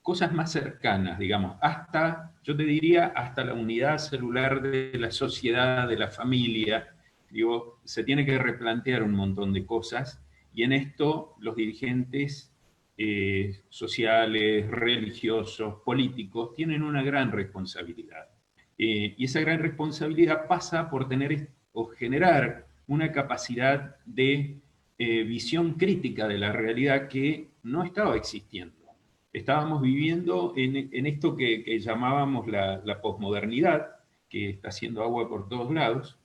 cosas más cercanas, digamos, hasta, yo te diría, hasta la unidad celular de la sociedad, de la familia. Digo, se tiene que replantear un montón de cosas y en esto los dirigentes sociales, religiosos, políticos, tienen una gran responsabilidad. Y esa gran responsabilidad pasa por tener o generar una capacidad de visión crítica de la realidad que no estaba existiendo. Estábamos viviendo en esto que llamábamos la posmodernidad, que está haciendo agua por todos lados,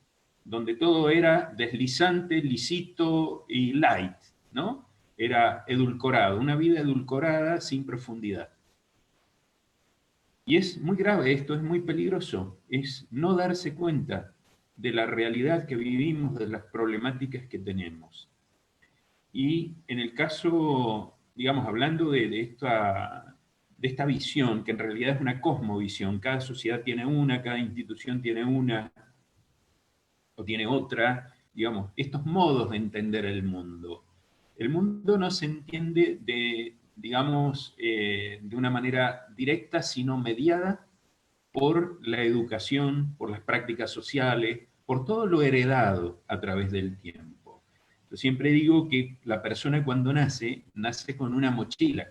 donde todo era deslizante, lisito y light, ¿no? Era edulcorado, una vida edulcorada sin profundidad. Y es muy grave esto, es muy peligroso, es no darse cuenta de la realidad que vivimos, de las problemáticas que tenemos. Y en el caso, digamos, hablando de esta visión, que en realidad es una cosmovisión, cada sociedad tiene una, cada institución tiene una o tiene otra, digamos, estos modos de entender el mundo. El mundo no se entiende digamos, de una manera directa, sino mediada por la educación, por las prácticas sociales, por todo lo heredado a través del tiempo. Yo siempre digo que la persona cuando nace, nace con una mochila.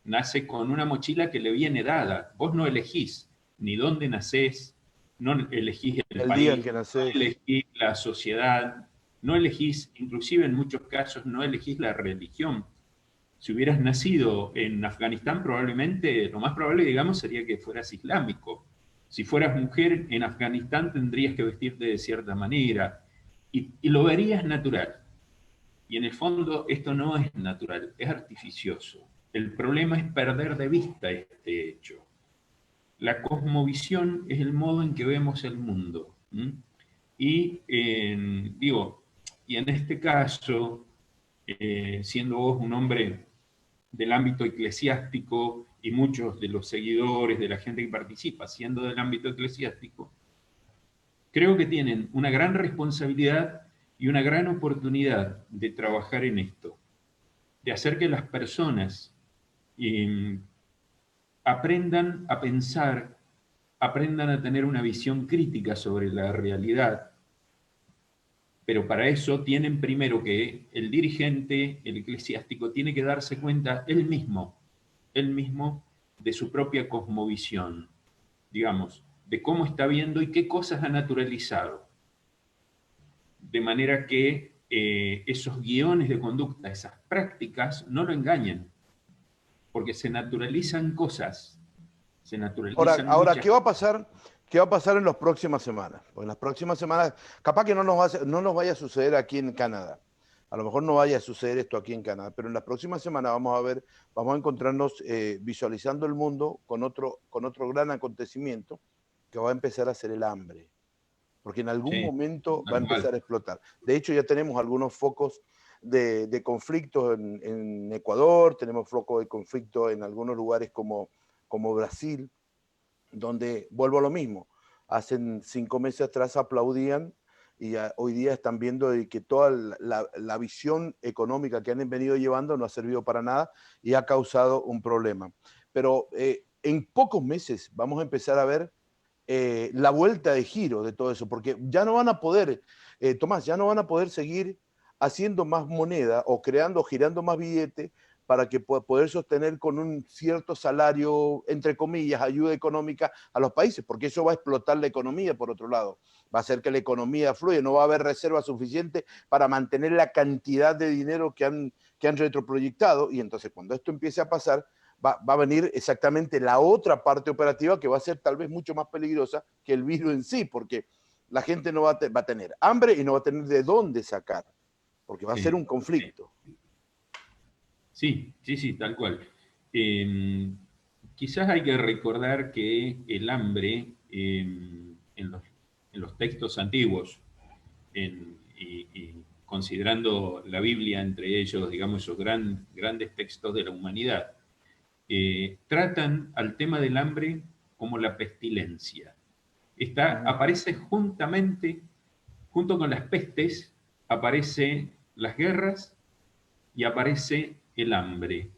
Nace con una mochila que le viene dada. Vos no elegís ni dónde nacés, no elegís el El día en país, que no naces. elegís la sociedad, no elegís, inclusive en muchos casos, no elegís la religión. Si hubieras nacido en Afganistán, probablemente, lo más probable, digamos, sería que fueras islámico. Si fueras mujer en Afganistán, tendrías que vestirte de cierta manera y lo verías natural. Y en el fondo esto no es natural, es artificioso. El problema es perder de vista este hecho. La cosmovisión es el modo en que vemos el mundo. ¿M? Y digo, y en este caso, siendo vos un hombre del ámbito eclesiástico y muchos de los seguidores, de la gente que participa, siendo del ámbito eclesiástico, creo que tienen una gran responsabilidad y una gran oportunidad de trabajar en esto, de hacer que las personas eh, aprendan a pensar, aprendan a tener una visión crítica sobre la realidad, pero para eso tienen primero que el dirigente, el eclesiástico, tiene que darse cuenta él mismo de su propia cosmovisión, digamos, de cómo está viendo y qué cosas ha naturalizado. De manera que esos guiones de conducta, esas prácticas, no lo engañen, porque se naturalizan cosas, se naturalizan Ahora, muchas ¿qué va a cosas. pasar? ¿Qué va a pasar en las próximas semanas? Pues en las próximas semanas, capaz que no nos vaya a suceder aquí en Canadá. A lo mejor no vaya a suceder esto aquí en Canadá, pero en las próximas semanas vamos a ver, vamos a encontrarnos visualizando el mundo con otro gran acontecimiento, que va a empezar a ser el hambre, porque en algún Sí, momento va a normal. empezar a explotar. De hecho, ya tenemos algunos focos de conflicto en Ecuador, tenemos focos de conflicto en algunos lugares como Brasil, donde vuelvo a lo mismo. Hace 5 meses atrás aplaudían y hoy día están viendo de que toda la visión económica que han venido llevando no ha servido para nada y ha causado un problema. Pero en pocos meses vamos a empezar a ver la vuelta de giro de todo eso, porque ya no van a poder, Tomás, ya no van a poder seguir haciendo más moneda o creando, girando más billetes para que poder sostener con un cierto salario, entre comillas, ayuda económica a los países, porque eso va a explotar la economía, por otro lado. Va a hacer que la economía fluya, no va a haber reserva suficiente para mantener la cantidad de dinero que han retroproyectado, y entonces cuando esto empiece a pasar, va a venir exactamente la otra parte operativa que va a ser tal vez mucho más peligrosa que el virus en sí, porque la gente no va a tener hambre y no va a tener de dónde sacar, porque va a ser Sí, un sí. conflicto. Sí, sí, sí, tal cual. Eh, Quizás hay que recordar que el hambre en los textos antiguos, y considerando la Biblia entre ellos, digamos, esos grandes textos de la humanidad, tratan al tema del hambre como la pestilencia. Aparece juntamente, junto con las pestes, aparece las guerras y aparece el hambre.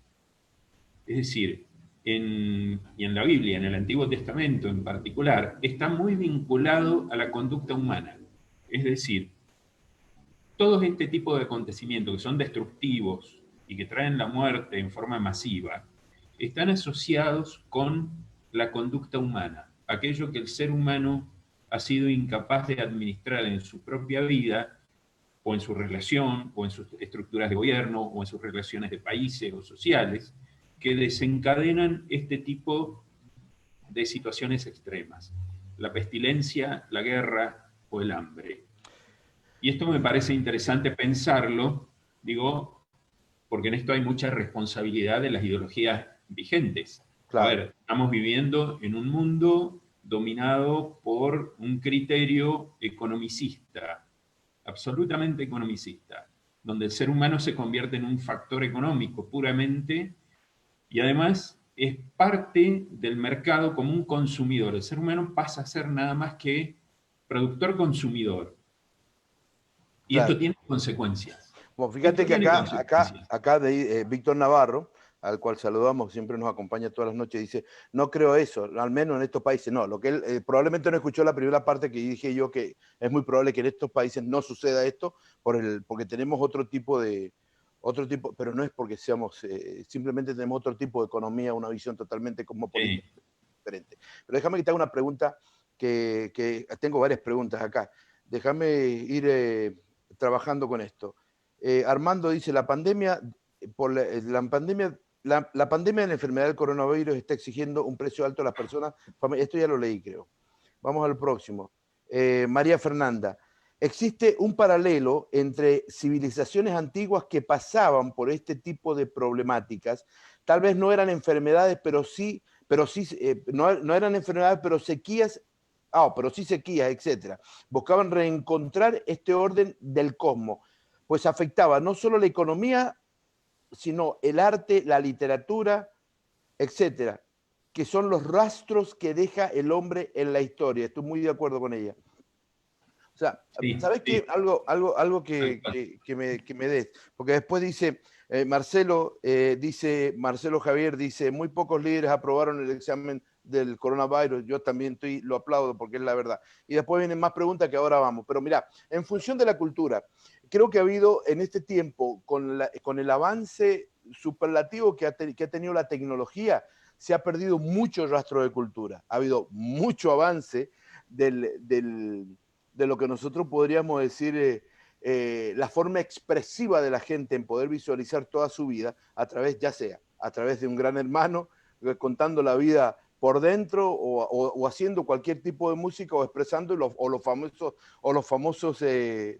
Es decir, y en la Biblia, en el Antiguo Testamento en particular, está muy vinculado a la conducta humana. Es decir, todo este tipo de acontecimientos que son destructivos y que traen la muerte en forma masiva, están asociados con la conducta humana, aquello que el ser humano ha sido incapaz de administrar en su propia vida, o en su relación, o en sus estructuras de gobierno, o en sus relaciones de países o sociales, que desencadenan este tipo de situaciones extremas. La pestilencia, la guerra o el hambre. Y esto me parece interesante pensarlo, digo, porque en esto hay mucha responsabilidad de las ideologías vigentes. A Claro. ver, estamos viviendo en un mundo dominado por un criterio economicista, absolutamente economicista, donde el ser humano se convierte en un factor económico puramente y además es parte del mercado como un consumidor. El ser humano pasa a ser nada más que productor-consumidor. Y esto Claro. tiene consecuencias. Bueno, fíjate Esto que tiene consecuencias. acá Víctor Navarro, al cual saludamos, siempre nos acompaña todas las noches, dice, no creo eso, al menos en estos países no. Lo que él probablemente no escuchó la primera parte que dije yo, que es muy probable que en estos países no suceda esto, porque tenemos pero no es porque seamos, simplemente tenemos otro tipo de economía, una visión totalmente Sí, cosmopolita diferente. Pero déjame que te haga una pregunta, que tengo varias preguntas acá. Déjame ir trabajando con esto. Armando dice, la pandemia, la pandemia de la enfermedad del coronavirus está exigiendo un precio alto a las personas. Esto ya lo leí, creo. Vamos al próximo. María Fernanda, existe un paralelo entre civilizaciones antiguas que pasaban por este tipo de problemáticas. Tal vez no eran enfermedades, no eran enfermedades, pero sí sequías, etcétera. Buscaban reencontrar este orden del cosmos, pues afectaba no solo la economía, sino el arte, la literatura, etcétera, que son los rastros que deja el hombre en la historia. Estoy muy de acuerdo con ella. O sea, sí, ¿sabes qué? sí, Algo tal que, cual. que me des. Porque después dice, Marcelo Javier, dice, muy pocos líderes aprobaron el examen del coronavirus. Yo también lo aplaudo porque es la verdad. Y después vienen más preguntas que ahora vamos. Pero mira, en función de la cultura, creo que ha habido en este tiempo, con el avance superlativo que ha tenido la tecnología, se ha perdido mucho rastro de cultura. Ha habido mucho avance de lo que nosotros podríamos decir la forma expresiva de la gente en poder visualizar toda su vida a través, ya sea a través de un gran hermano, contando la vida por dentro o haciendo cualquier tipo de música o expresando los famosos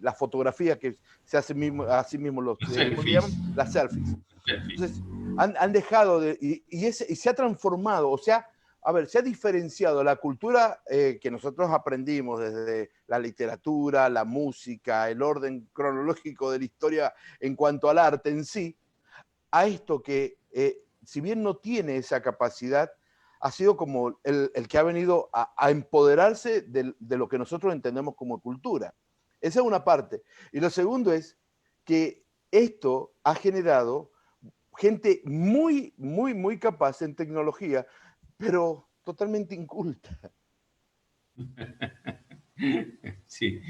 las fotografías que se hacen así mismo Los ¿cómo le llaman? selfies. Las selfies. Selfies. Entonces, han dejado y se ha transformado, o sea, a ver, se ha diferenciado la cultura que nosotros aprendimos desde la literatura, la música, el orden cronológico de la historia en cuanto al arte en sí, a esto que, si bien no tiene esa capacidad, ha sido como el que ha venido a empoderarse de lo que nosotros entendemos como cultura. Esa es una parte. Y lo segundo es que esto ha generado gente muy, muy, muy capaz en tecnología, pero totalmente inculta. Sí,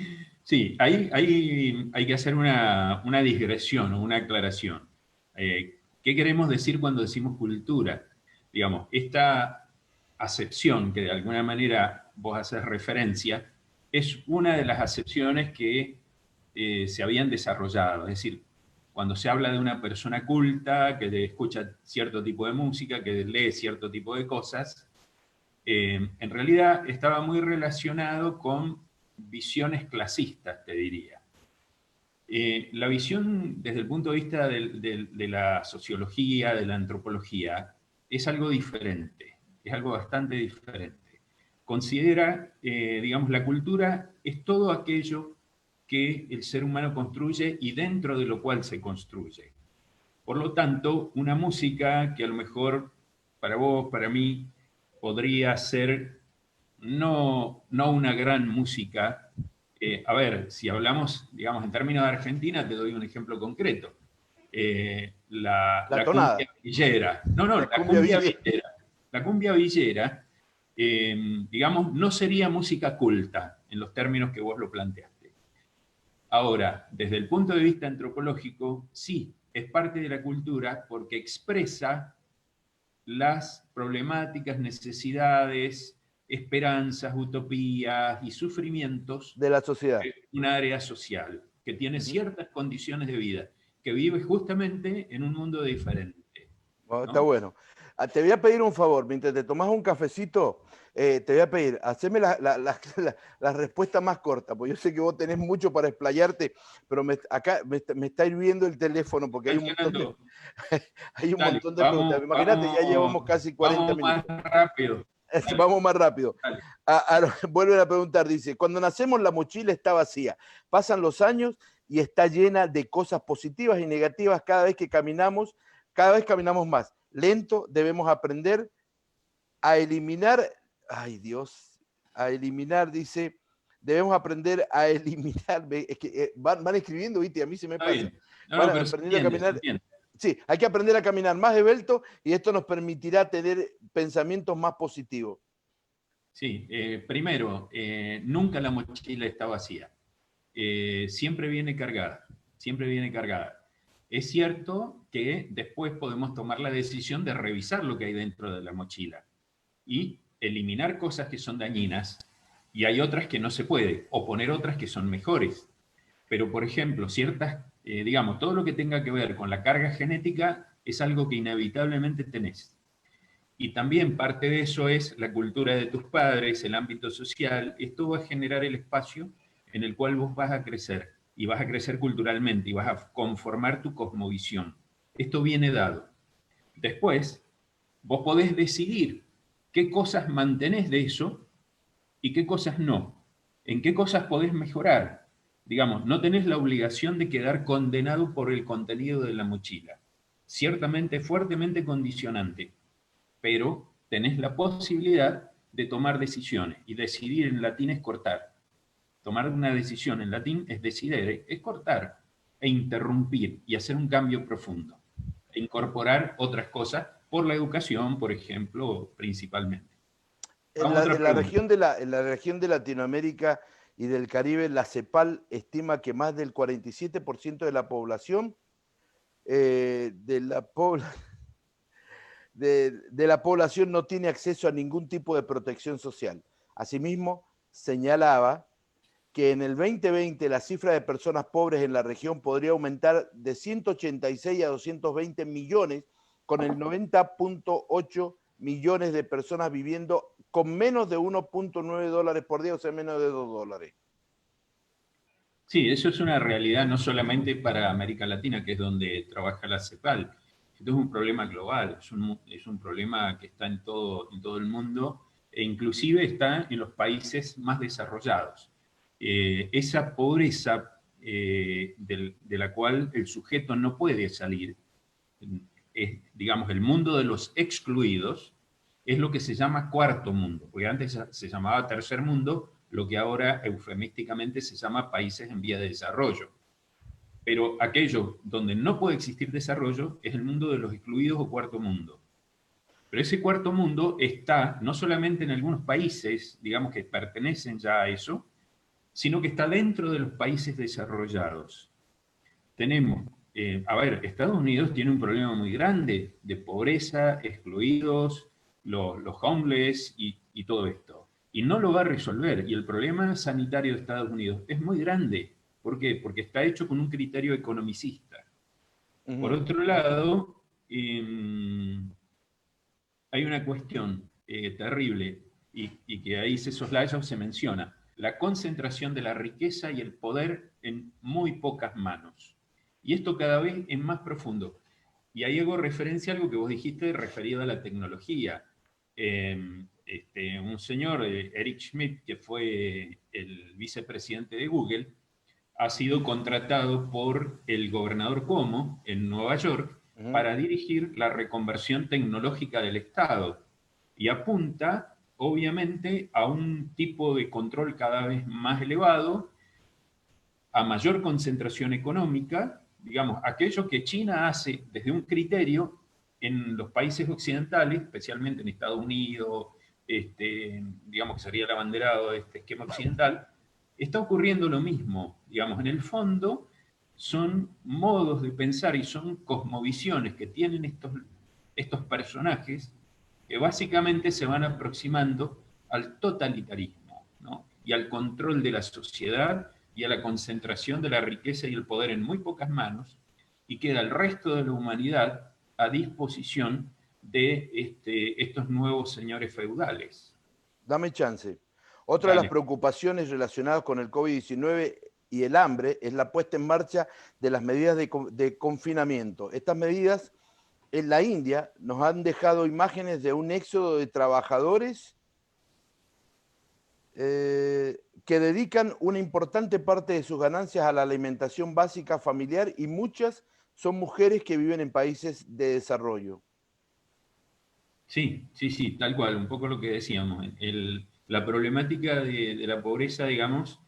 sí, hay que hacer una digresión o una aclaración. ¿Qué queremos decir cuando decimos cultura? Digamos, esta acepción que de alguna manera vos haces referencia es una de las acepciones que se habían desarrollado. Es decir, cuando se habla de una persona culta que escucha cierto tipo de música, que lee cierto tipo de cosas, en realidad estaba muy relacionado con visiones clasistas, te diría. La visión desde el punto de vista de la sociología, de la antropología, es algo diferente, es algo bastante diferente. Considera, digamos, la cultura es todo aquello que el ser humano construye y dentro de lo cual se construye. Por lo tanto, una música que a lo mejor para vos, para mí, podría ser no una gran música. A ver, si hablamos, digamos, en términos de Argentina, te doy un ejemplo concreto. La La cumbia tonada, villera. No, no, la la cumbia cumbia villa. villera. La cumbia villera, digamos, no sería música culta en los términos que vos lo planteaste. Ahora, desde el punto de vista antropológico, sí, es parte de la cultura porque expresa las problemáticas, necesidades, esperanzas, utopías y sufrimientos De la sociedad. de un área social que tiene Ujú. ciertas condiciones de vida, que vive justamente en un mundo diferente, Bueno, está ¿no? bueno. Te voy a pedir un favor, mientras te tomas un cafecito, te voy a pedir, haceme la respuesta más corta, porque yo sé que vos tenés mucho para explayarte, pero acá me está hirviendo el teléfono porque hay un montón de, Funcionando. hay un Dale, montón de preguntas. vamos, Imagínate, ya llevamos vamos, casi 40 vamos más minutos. rápido. Dale, Vamos más rápido. dale. Vuelven a preguntar, dice, cuando nacemos la mochila está vacía, pasan los años y está llena de cosas positivas y negativas cada vez caminamos más. Lento, debemos aprender a eliminar, ay Dios, a eliminar, dice, debemos aprender a eliminar, es que van escribiendo, ¿viste? A mí se me Está pasa. bien. No, Van no, pero se aprendiendo a entiende, se caminar. entiende. Sí, hay que aprender a caminar más esbelto y esto nos permitirá tener pensamientos más positivos. Sí, primero, nunca la mochila está vacía. Siempre viene cargada, siempre viene cargada. Es cierto que después podemos tomar la decisión de revisar lo que hay dentro de la mochila y eliminar cosas que son dañinas y hay otras que no se puede, o poner otras que son mejores. Pero, por ejemplo, digamos, todo lo que tenga que ver con la carga genética es algo que inevitablemente tenés. Y también parte de eso es la cultura de tus padres, el ámbito social. Esto va a generar el espacio en el cual vos vas a crecer y vas a crecer culturalmente y vas a conformar tu cosmovisión. Esto viene dado. Después, vos podés decidir qué cosas mantenés de eso y qué cosas no. En qué cosas podés mejorar. Digamos, no tenés la obligación de quedar condenado por el contenido de la mochila. Ciertamente fuertemente condicionante, pero tenés la posibilidad de tomar decisiones. Y decidir en latín es cortar. Tomar una decisión en latín es decidere, es cortar e interrumpir y hacer un cambio profundo. E incorporar otras cosas por la educación, por ejemplo, principalmente. En Vamos a la, otra en la pregunta. región en la región de Latinoamérica y del Caribe, la CEPAL estima que más del 47% de la población de la de la población no tiene acceso a ningún tipo de protección social. Asimismo, señalaba que en el 2020 la cifra de personas pobres en la región podría aumentar de 186 a 220 millones, con el 90.8 millones de personas viviendo con menos de 1.9 dólares por día, o sea, menos de 2 dólares. Sí, eso es una realidad no solamente para América Latina, que es donde trabaja la CEPAL. Esto es un problema global, es un problema que está en todo el mundo e inclusive está en los países más desarrollados. Esa pobreza de la cual el sujeto no puede salir, digamos, el mundo de los excluidos, es lo que se llama cuarto mundo, porque antes se llamaba tercer mundo, lo que ahora eufemísticamente se llama países en vía de desarrollo. Pero aquello donde no puede existir desarrollo es el mundo de los excluidos o cuarto mundo. Pero ese cuarto mundo está no solamente en algunos países, digamos, que pertenecen ya a eso, sino que está dentro de los países desarrollados. Tenemos, a ver, Estados Unidos tiene un problema muy grande de pobreza, excluidos, los homeless y todo esto. Y no lo va a resolver. Y el problema sanitario de Estados Unidos es muy grande. ¿Por qué? Porque está hecho con un criterio economicista. Por otro lado, hay una cuestión terrible y que ahí se soslaya o se menciona, la concentración de la riqueza y el poder en muy pocas manos. Y esto cada vez es más profundo. Y ahí hago referencia a algo que vos dijiste referido a la tecnología. Un señor, Eric Schmidt, que fue el vicepresidente de Google, ha sido contratado por el gobernador Cuomo en Nueva York para dirigir la reconversión tecnológica del Estado. Y apunta, obviamente, a un tipo de control cada vez más elevado, a mayor concentración económica, digamos, aquello que China hace desde un criterio en los países occidentales, especialmente en Estados Unidos, digamos que sería el abanderado de este esquema occidental, está ocurriendo lo mismo. Digamos, en el fondo son modos de pensar y son cosmovisiones que tienen estos personajes que básicamente se van aproximando al totalitarismo, ¿no? Y al control de la sociedad y a la concentración de la riqueza y el poder en muy pocas manos, y queda el resto de la humanidad a disposición de estos nuevos señores feudales. Dame chance. Otra de las Dale. preocupaciones relacionadas con el COVID-19 y el hambre es la puesta en marcha de las medidas de confinamiento. Estas medidas en la India nos han dejado imágenes de un éxodo de trabajadores que dedican una importante parte de sus ganancias a la alimentación básica familiar y muchas son mujeres que viven en países de desarrollo. Sí, sí, sí, tal cual, un poco lo que decíamos. La problemática de la pobreza, digamos,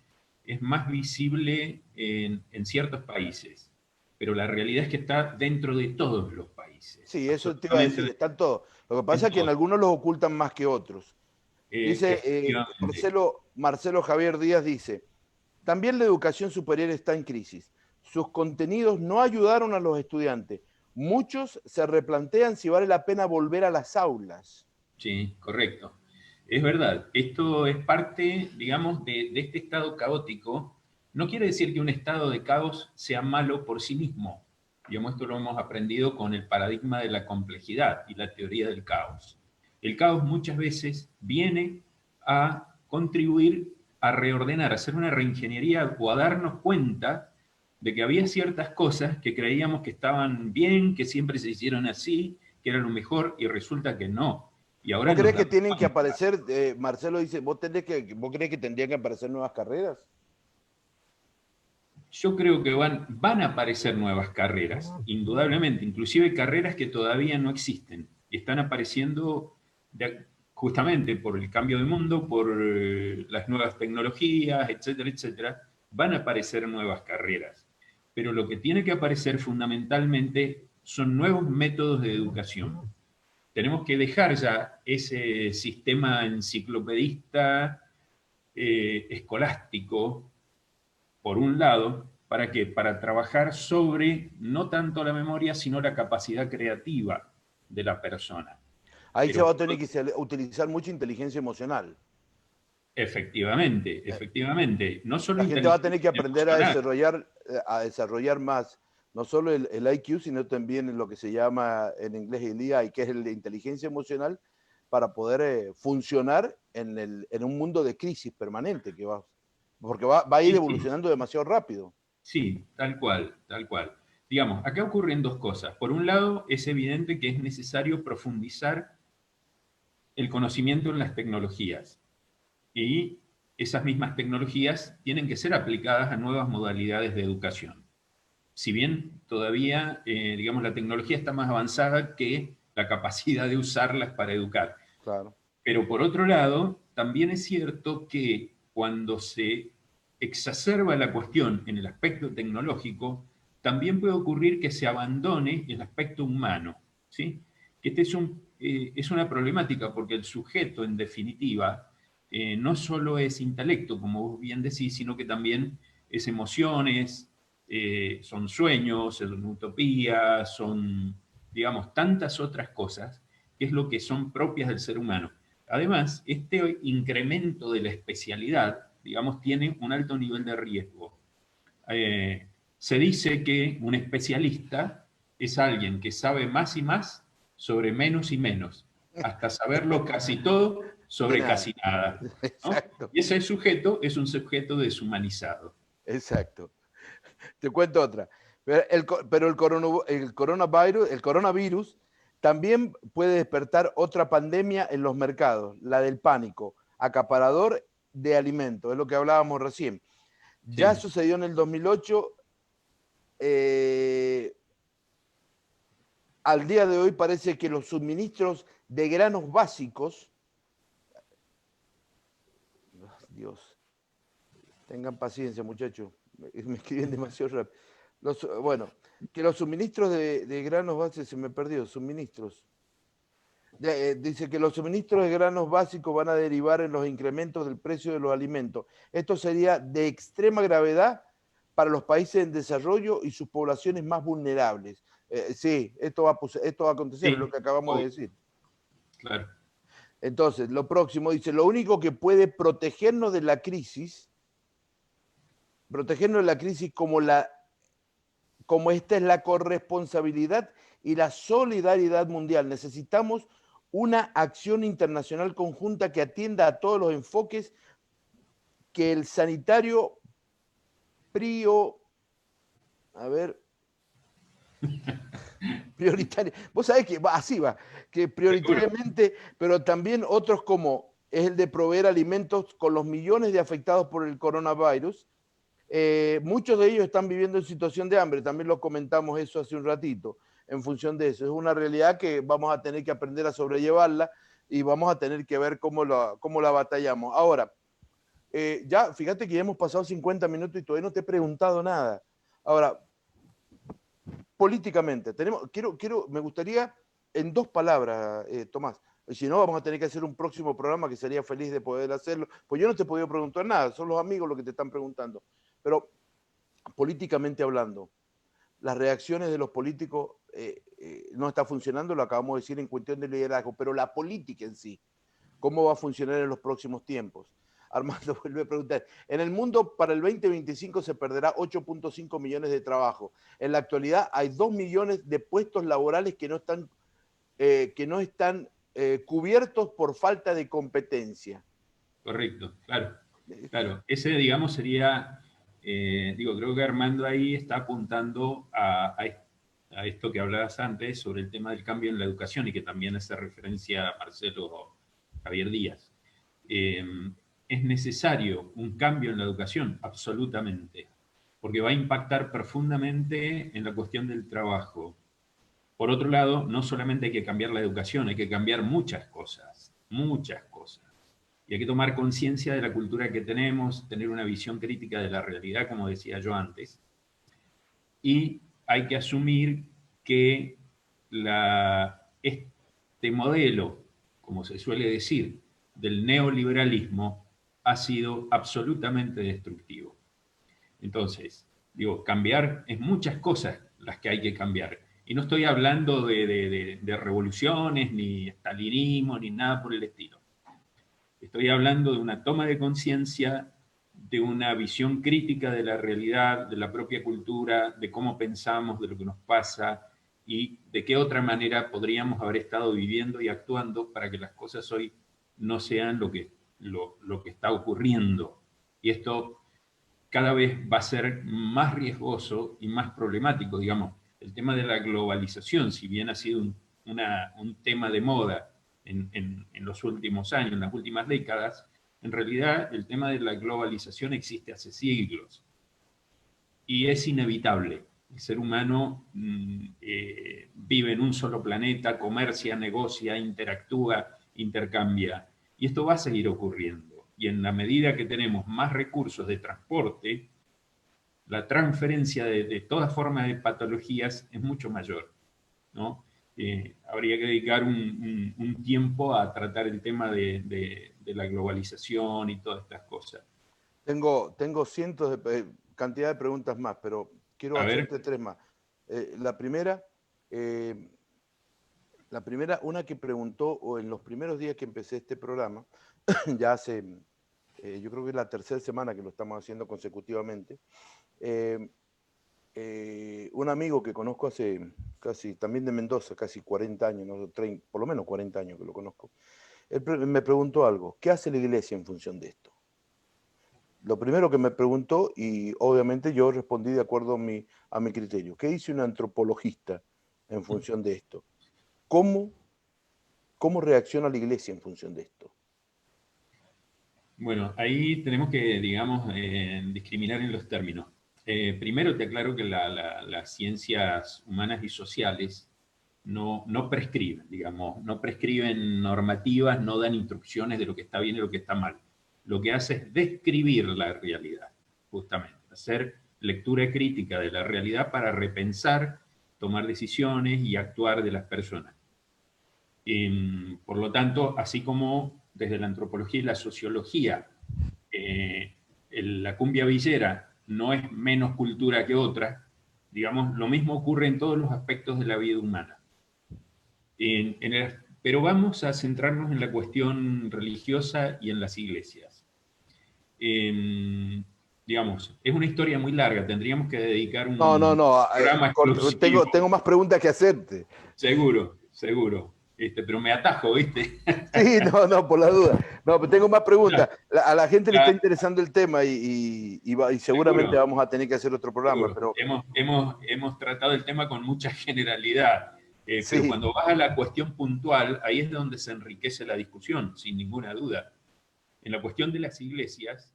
es más visible en ciertos países, pero la realidad es que está dentro de todos los países, Sí, eso te iba a decir, absolutamente están todos. Lo que en pasa es que en todos. algunos los ocultan más que otros. Dice Efectivamente. Marcelo Javier Díaz, dice, también la educación superior está en crisis. Sus contenidos no ayudaron a los estudiantes. Muchos se replantean si vale la pena volver a las aulas. Sí, correcto. Es verdad, esto es parte, digamos, de este estado caótico. No quiere decir que un estado de caos sea malo por sí mismo. Digamos, esto lo hemos aprendido con el paradigma de la complejidad y la teoría del caos. El caos muchas veces viene a contribuir a reordenar, a hacer una reingeniería o a darnos cuenta de que había ciertas cosas que creíamos que estaban bien, que siempre se hicieron así, que era lo mejor, y resulta que no. Y ahora ¿Vos nos crees que damos tienen que cuenta. aparecer, Marcelo dice, ¿vos crees que tendrían que aparecer nuevas carreras? Yo creo que van a aparecer nuevas carreras, indudablemente, inclusive carreras que todavía no existen. Y están apareciendo justamente por el cambio de mundo, por las nuevas tecnologías, etcétera, etcétera. Van a aparecer nuevas carreras. Pero lo que tiene que aparecer fundamentalmente son nuevos métodos de educación. Tenemos que dejar ya ese sistema enciclopedista, escolástico, por un lado, ¿para qué? Para trabajar sobre no tanto la memoria, sino la capacidad creativa de la persona. Ahí se Pero va a tener que utilizar mucha inteligencia emocional. efectivamente, efectivamente, no solo La gente va a tener que inteligencia aprender emocional. a desarrollar más, no solo el IQ, sino también lo que se llama en inglés el EI, que es la inteligencia emocional, para poder funcionar en un mundo de crisis permanente, porque va a ir Sí, sí, evolucionando demasiado rápido. sí, tal cual, tal cual. digamos, acá ocurren dos cosas. Por un lado, es evidente que es necesario profundizar el conocimiento en las tecnologías. Y esas mismas tecnologías tienen que ser aplicadas a nuevas modalidades de educación. Si bien todavía, digamos, la tecnología está más avanzada que la capacidad de usarlas para educar. Claro. Pero por otro lado, también es cierto que cuando se exacerba la cuestión en el aspecto tecnológico, también puede ocurrir que se abandone el aspecto humano, ¿sí? Este es una problemática porque el sujeto, en definitiva, no solo es intelecto, como vos bien decís, sino que también es emociones, son sueños, son utopías, son, digamos, tantas otras cosas, que es lo que son propias del ser humano. Además, este incremento de la especialidad, digamos, tiene un alto nivel de riesgo. Se dice que un especialista es alguien que sabe más y más sobre menos y menos, hasta saberlo casi todo De sobre nada. casi nada, ¿no? Exacto, Y ese sujeto es un sujeto deshumanizado. exacto. Te cuento otra. Pero el coronavirus también puede despertar otra pandemia en los mercados, la del pánico, acaparador de alimentos, es lo que hablábamos recién. Ya Sí, sucedió en el 2008, eh, al día de hoy parece que los suministros de granos básicos, Dios, tengan paciencia muchachos, me escriben demasiado rápido. Bueno, que los suministros de granos básicos, se me perdió, suministros. Dice que los suministros de granos básicos van a derivar en los incrementos del precio de los alimentos. Esto sería de extrema gravedad para los países en desarrollo y sus poblaciones más vulnerables. Sí, esto va a acontecer, es lo sí, que acabamos de obvio, decir. claro. Entonces, lo próximo dice, lo único que puede protegernos de la crisis como esta es la corresponsabilidad y la solidaridad mundial. Necesitamos una acción internacional conjunta que atienda a todos los enfoques que el sanitario prio, a ver, prioritario, vos sabés que así va, que Seguro. prioritariamente, pero también otros como es el de proveer alimentos con los millones de afectados por el coronavirus. Muchos de ellos están viviendo en situación de hambre, también lo comentamos eso hace un ratito, en función de eso. Es una realidad que vamos a tener que aprender a sobrellevarla y vamos a tener que ver cómo la batallamos. Ahora, ya fíjate que ya hemos pasado 50 minutos y todavía no te he preguntado nada. Ahora, políticamente, me gustaría en dos palabras, Tomás, si no vamos a tener que hacer un próximo programa que sería feliz de poder hacerlo, pues yo no te he podido preguntar nada, son los amigos los que te están preguntando, pero políticamente hablando, las reacciones de los políticos no está funcionando, lo acabamos de decir en cuestión de liderazgo, pero la política en sí, ¿cómo va a funcionar en los próximos tiempos? Armando vuelve a preguntar, en el mundo para el 2025 se perderá 8.5 millones de trabajos. En la actualidad hay 2 millones de puestos laborales que no están cubiertos por falta de competencia. Correcto, claro. Claro, ese, digamos, sería, creo que Armando ahí está apuntando a esto que hablabas antes sobre el tema del cambio en la educación y que también hace referencia a Marcelo Javier Díaz. Eh, ¿Es necesario un cambio en la educación? Absolutamente, porque va a impactar profundamente en la cuestión del trabajo. Por otro lado, no solamente hay que cambiar la educación, hay que cambiar muchas cosas, muchas cosas. Y hay que tomar conciencia de la cultura que tenemos, tener una visión crítica de la realidad, como decía yo antes. Y hay que asumir que este modelo, como se suele decir, del neoliberalismo ha sido absolutamente destructivo. Entonces, cambiar es muchas cosas las que hay que cambiar. Y no estoy hablando de revoluciones, ni estalinismo, ni nada por el estilo. Estoy hablando de una toma de conciencia, de una visión crítica de la realidad, de la propia cultura, de cómo pensamos, de lo que nos pasa y de qué otra manera podríamos haber estado viviendo y actuando para que las cosas hoy no sean lo que está ocurriendo. Y esto cada vez va a ser más riesgoso y más problemático, digamos. el tema de la globalización, si bien ha sido un tema de moda en los últimos años, en las últimas décadas, en realidad el tema de la globalización existe hace siglos y es inevitable. El ser humano vive en un solo planeta, comercia, negocia, interactúa, intercambia. Y esto va a seguir ocurriendo. Y en la medida que tenemos más recursos de transporte, la transferencia de todas formas de patologías es mucho mayor, ¿no? Habría que dedicar un tiempo a tratar el tema de la globalización y todas estas cosas. Tengo cientos cantidad de preguntas más, pero quiero A hacerte ver. 3 más. La primera, una que preguntó, o en los primeros días que empecé este programa, ya hace, yo creo que es la tercera semana que lo estamos haciendo consecutivamente, un amigo que conozco hace casi, también de Mendoza, casi 40 años, ¿no? 30, por lo menos 40 años que lo conozco, él me preguntó algo: ¿qué hace la iglesia en función de esto? Lo primero que me preguntó, y obviamente yo respondí de acuerdo a mi criterio: ¿qué dice un antropologista en función de esto? ¿Cómo reacciona la iglesia en función de esto? Bueno, ahí tenemos que, digamos, discriminar en los términos. Primero te aclaro que las ciencias humanas y sociales no prescriben, digamos, no prescriben normativas, no dan instrucciones de lo que está bien y lo que está mal. Lo que hace es describir la realidad, justamente, hacer lectura crítica de la realidad para repensar, tomar decisiones y actuar de las personas. Por lo tanto, así como desde la antropología y la sociología, la cumbia villera no es menos cultura que otra, digamos, lo mismo ocurre en todos los aspectos de la vida humana. Pero vamos a centrarnos en la cuestión religiosa y en las iglesias. Digamos, es una historia muy larga, tendríamos que dedicar No, un programa exclusivo. tengo más preguntas que hacerte. Seguro, seguro. Pero me atajo, ¿viste? Sí, no, por la duda. No, pero tengo más preguntas. A la gente le está Ya, interesando el tema y seguramente seguro, vamos a tener que hacer otro programa, seguro. pero Hemos tratado el tema con mucha generalidad, pero sí. cuando vas a la cuestión puntual, ahí es donde se enriquece la discusión, sin ninguna duda. En la cuestión de las iglesias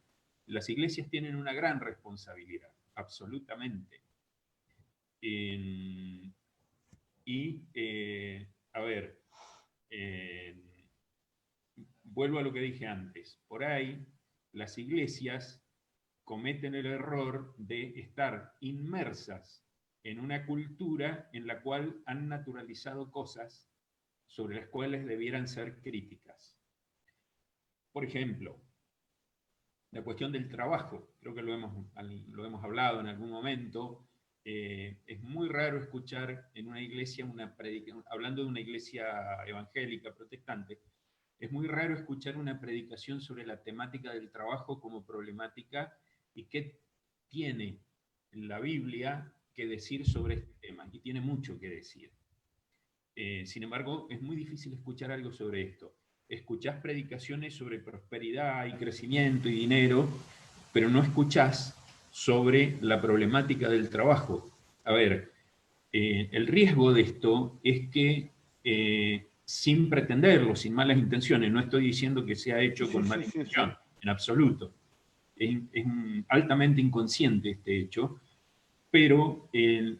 tienen una gran responsabilidad, absolutamente. A ver, eh, vuelvo a lo que dije antes. Por ahí, las iglesias cometen el error de estar inmersas en una cultura en la cual han naturalizado cosas sobre las cuales debieran ser críticas. Por ejemplo, la cuestión del trabajo, creo que lo hemos hablado en algún momento. Es muy raro escuchar en una iglesia hablando de una iglesia evangélica protestante, es muy raro escuchar una predicación sobre la temática del trabajo como problemática y qué tiene la Biblia que decir sobre este tema, y tiene mucho que decir. Sin embargo, es muy difícil escuchar algo sobre esto. Escuchás predicaciones sobre prosperidad y crecimiento y dinero, pero no escuchás sobre la problemática del trabajo. A ver, el riesgo de esto es que, sin pretenderlo, sin malas intenciones, no estoy diciendo que sea hecho con mala Sí. intención, en absoluto. Es altamente inconsciente este hecho, pero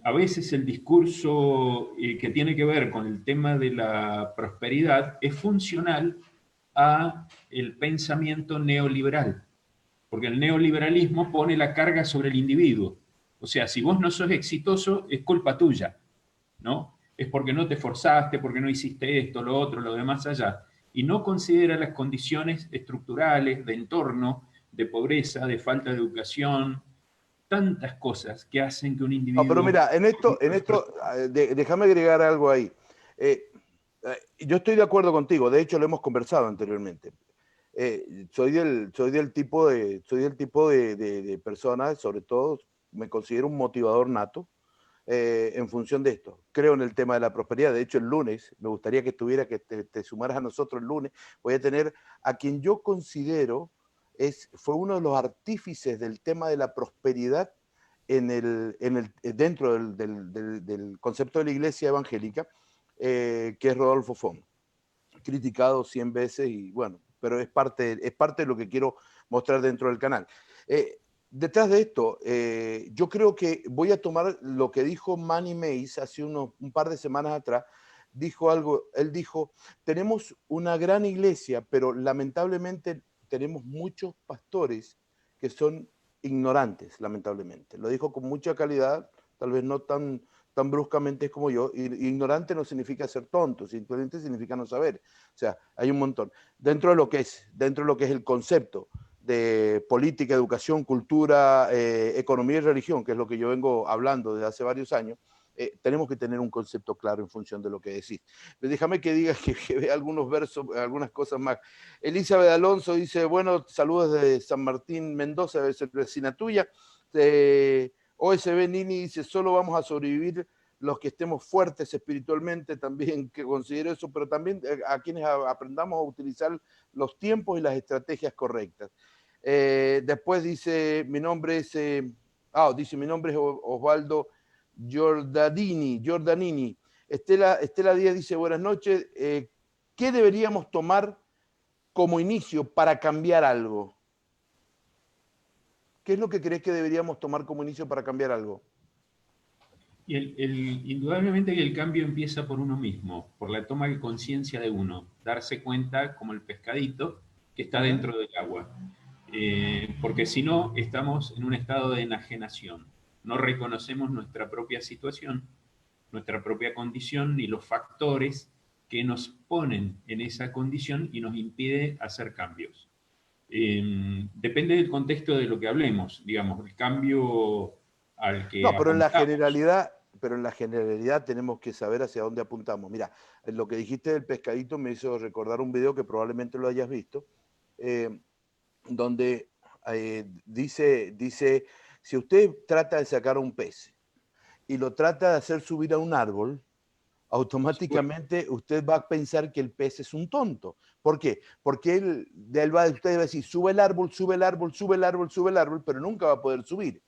a veces el discurso que tiene que ver con el tema de la prosperidad es funcional a el pensamiento neoliberal, porque el neoliberalismo pone la carga sobre el individuo. O sea, si vos no sos exitoso, es culpa tuya, ¿no? Es porque no te esforzaste, porque no hiciste esto, lo otro, lo demás allá. Y no considera las condiciones estructurales de entorno, de pobreza, de falta de educación, tantas cosas que hacen que un No, pero individuo... mira, déjame agregar algo ahí. Yo estoy de acuerdo contigo, de hecho lo hemos conversado anteriormente. Soy del tipo de personas, sobre todo me considero un motivador nato en función de esto. Creo en el tema de la prosperidad. De hecho, el lunes, me gustaría que te sumaras a nosotros el lunes. Voy a tener a quien yo considero fue uno de los artífices del tema de la prosperidad dentro del concepto de la iglesia evangélica, que es Rodolfo Font, criticado 100 veces y bueno, pero es parte de lo que quiero mostrar dentro del canal. Detrás de esto, yo creo que voy a tomar lo que dijo Manny Mays hace un par de semanas atrás. Él dijo, tenemos una gran iglesia, pero lamentablemente tenemos muchos pastores que son ignorantes, lamentablemente. Lo dijo con mucha calidad, tal vez no tan bruscamente como yo. Ignorante no significa ser tonto, simplemente significa no saber. O sea, hay un montón. Dentro de lo que es el concepto de política, educación, cultura, economía y religión, que es lo que yo vengo hablando desde hace varios años, tenemos que tener un concepto claro en función de lo que decís. Pero déjame que diga que vea algunos versos, algunas cosas más. Elizabeth Alonso dice, bueno, saludos de San Martín, Mendoza, debe ser vecina tuya. OSB Nini dice, solo vamos a sobrevivir los que estemos fuertes espiritualmente, también que considero eso, pero también a quienes aprendamos a utilizar los tiempos y las estrategias correctas. Después dice, mi nombre es Osvaldo Giordanini. Estela Díaz dice, buenas noches, ¿qué deberíamos tomar como inicio para cambiar algo? ¿Qué es lo que crees que deberíamos tomar como inicio para cambiar algo? Y indudablemente que el cambio empieza por uno mismo, por la toma de conciencia de uno, darse cuenta como el pescadito que está dentro del agua. Porque si no, estamos en un estado de enajenación. No reconocemos nuestra propia situación, nuestra propia condición, ni los factores que nos ponen en esa condición y nos impide hacer cambios. Depende del contexto de lo que hablemos, digamos, el cambio al que No, pero en apuntamos. la generalidad tenemos que saber hacia dónde apuntamos. Mira, lo que dijiste del pescadito me hizo recordar un video que probablemente lo hayas visto, donde dice, si usted trata de sacar un pez y lo trata de hacer subir a un árbol, automáticamente usted va a pensar que el pez es un tonto. ¿Por qué? Porque usted va a decir, sube el árbol, sube el árbol, sube el árbol, sube el árbol, pero nunca va a poder subir.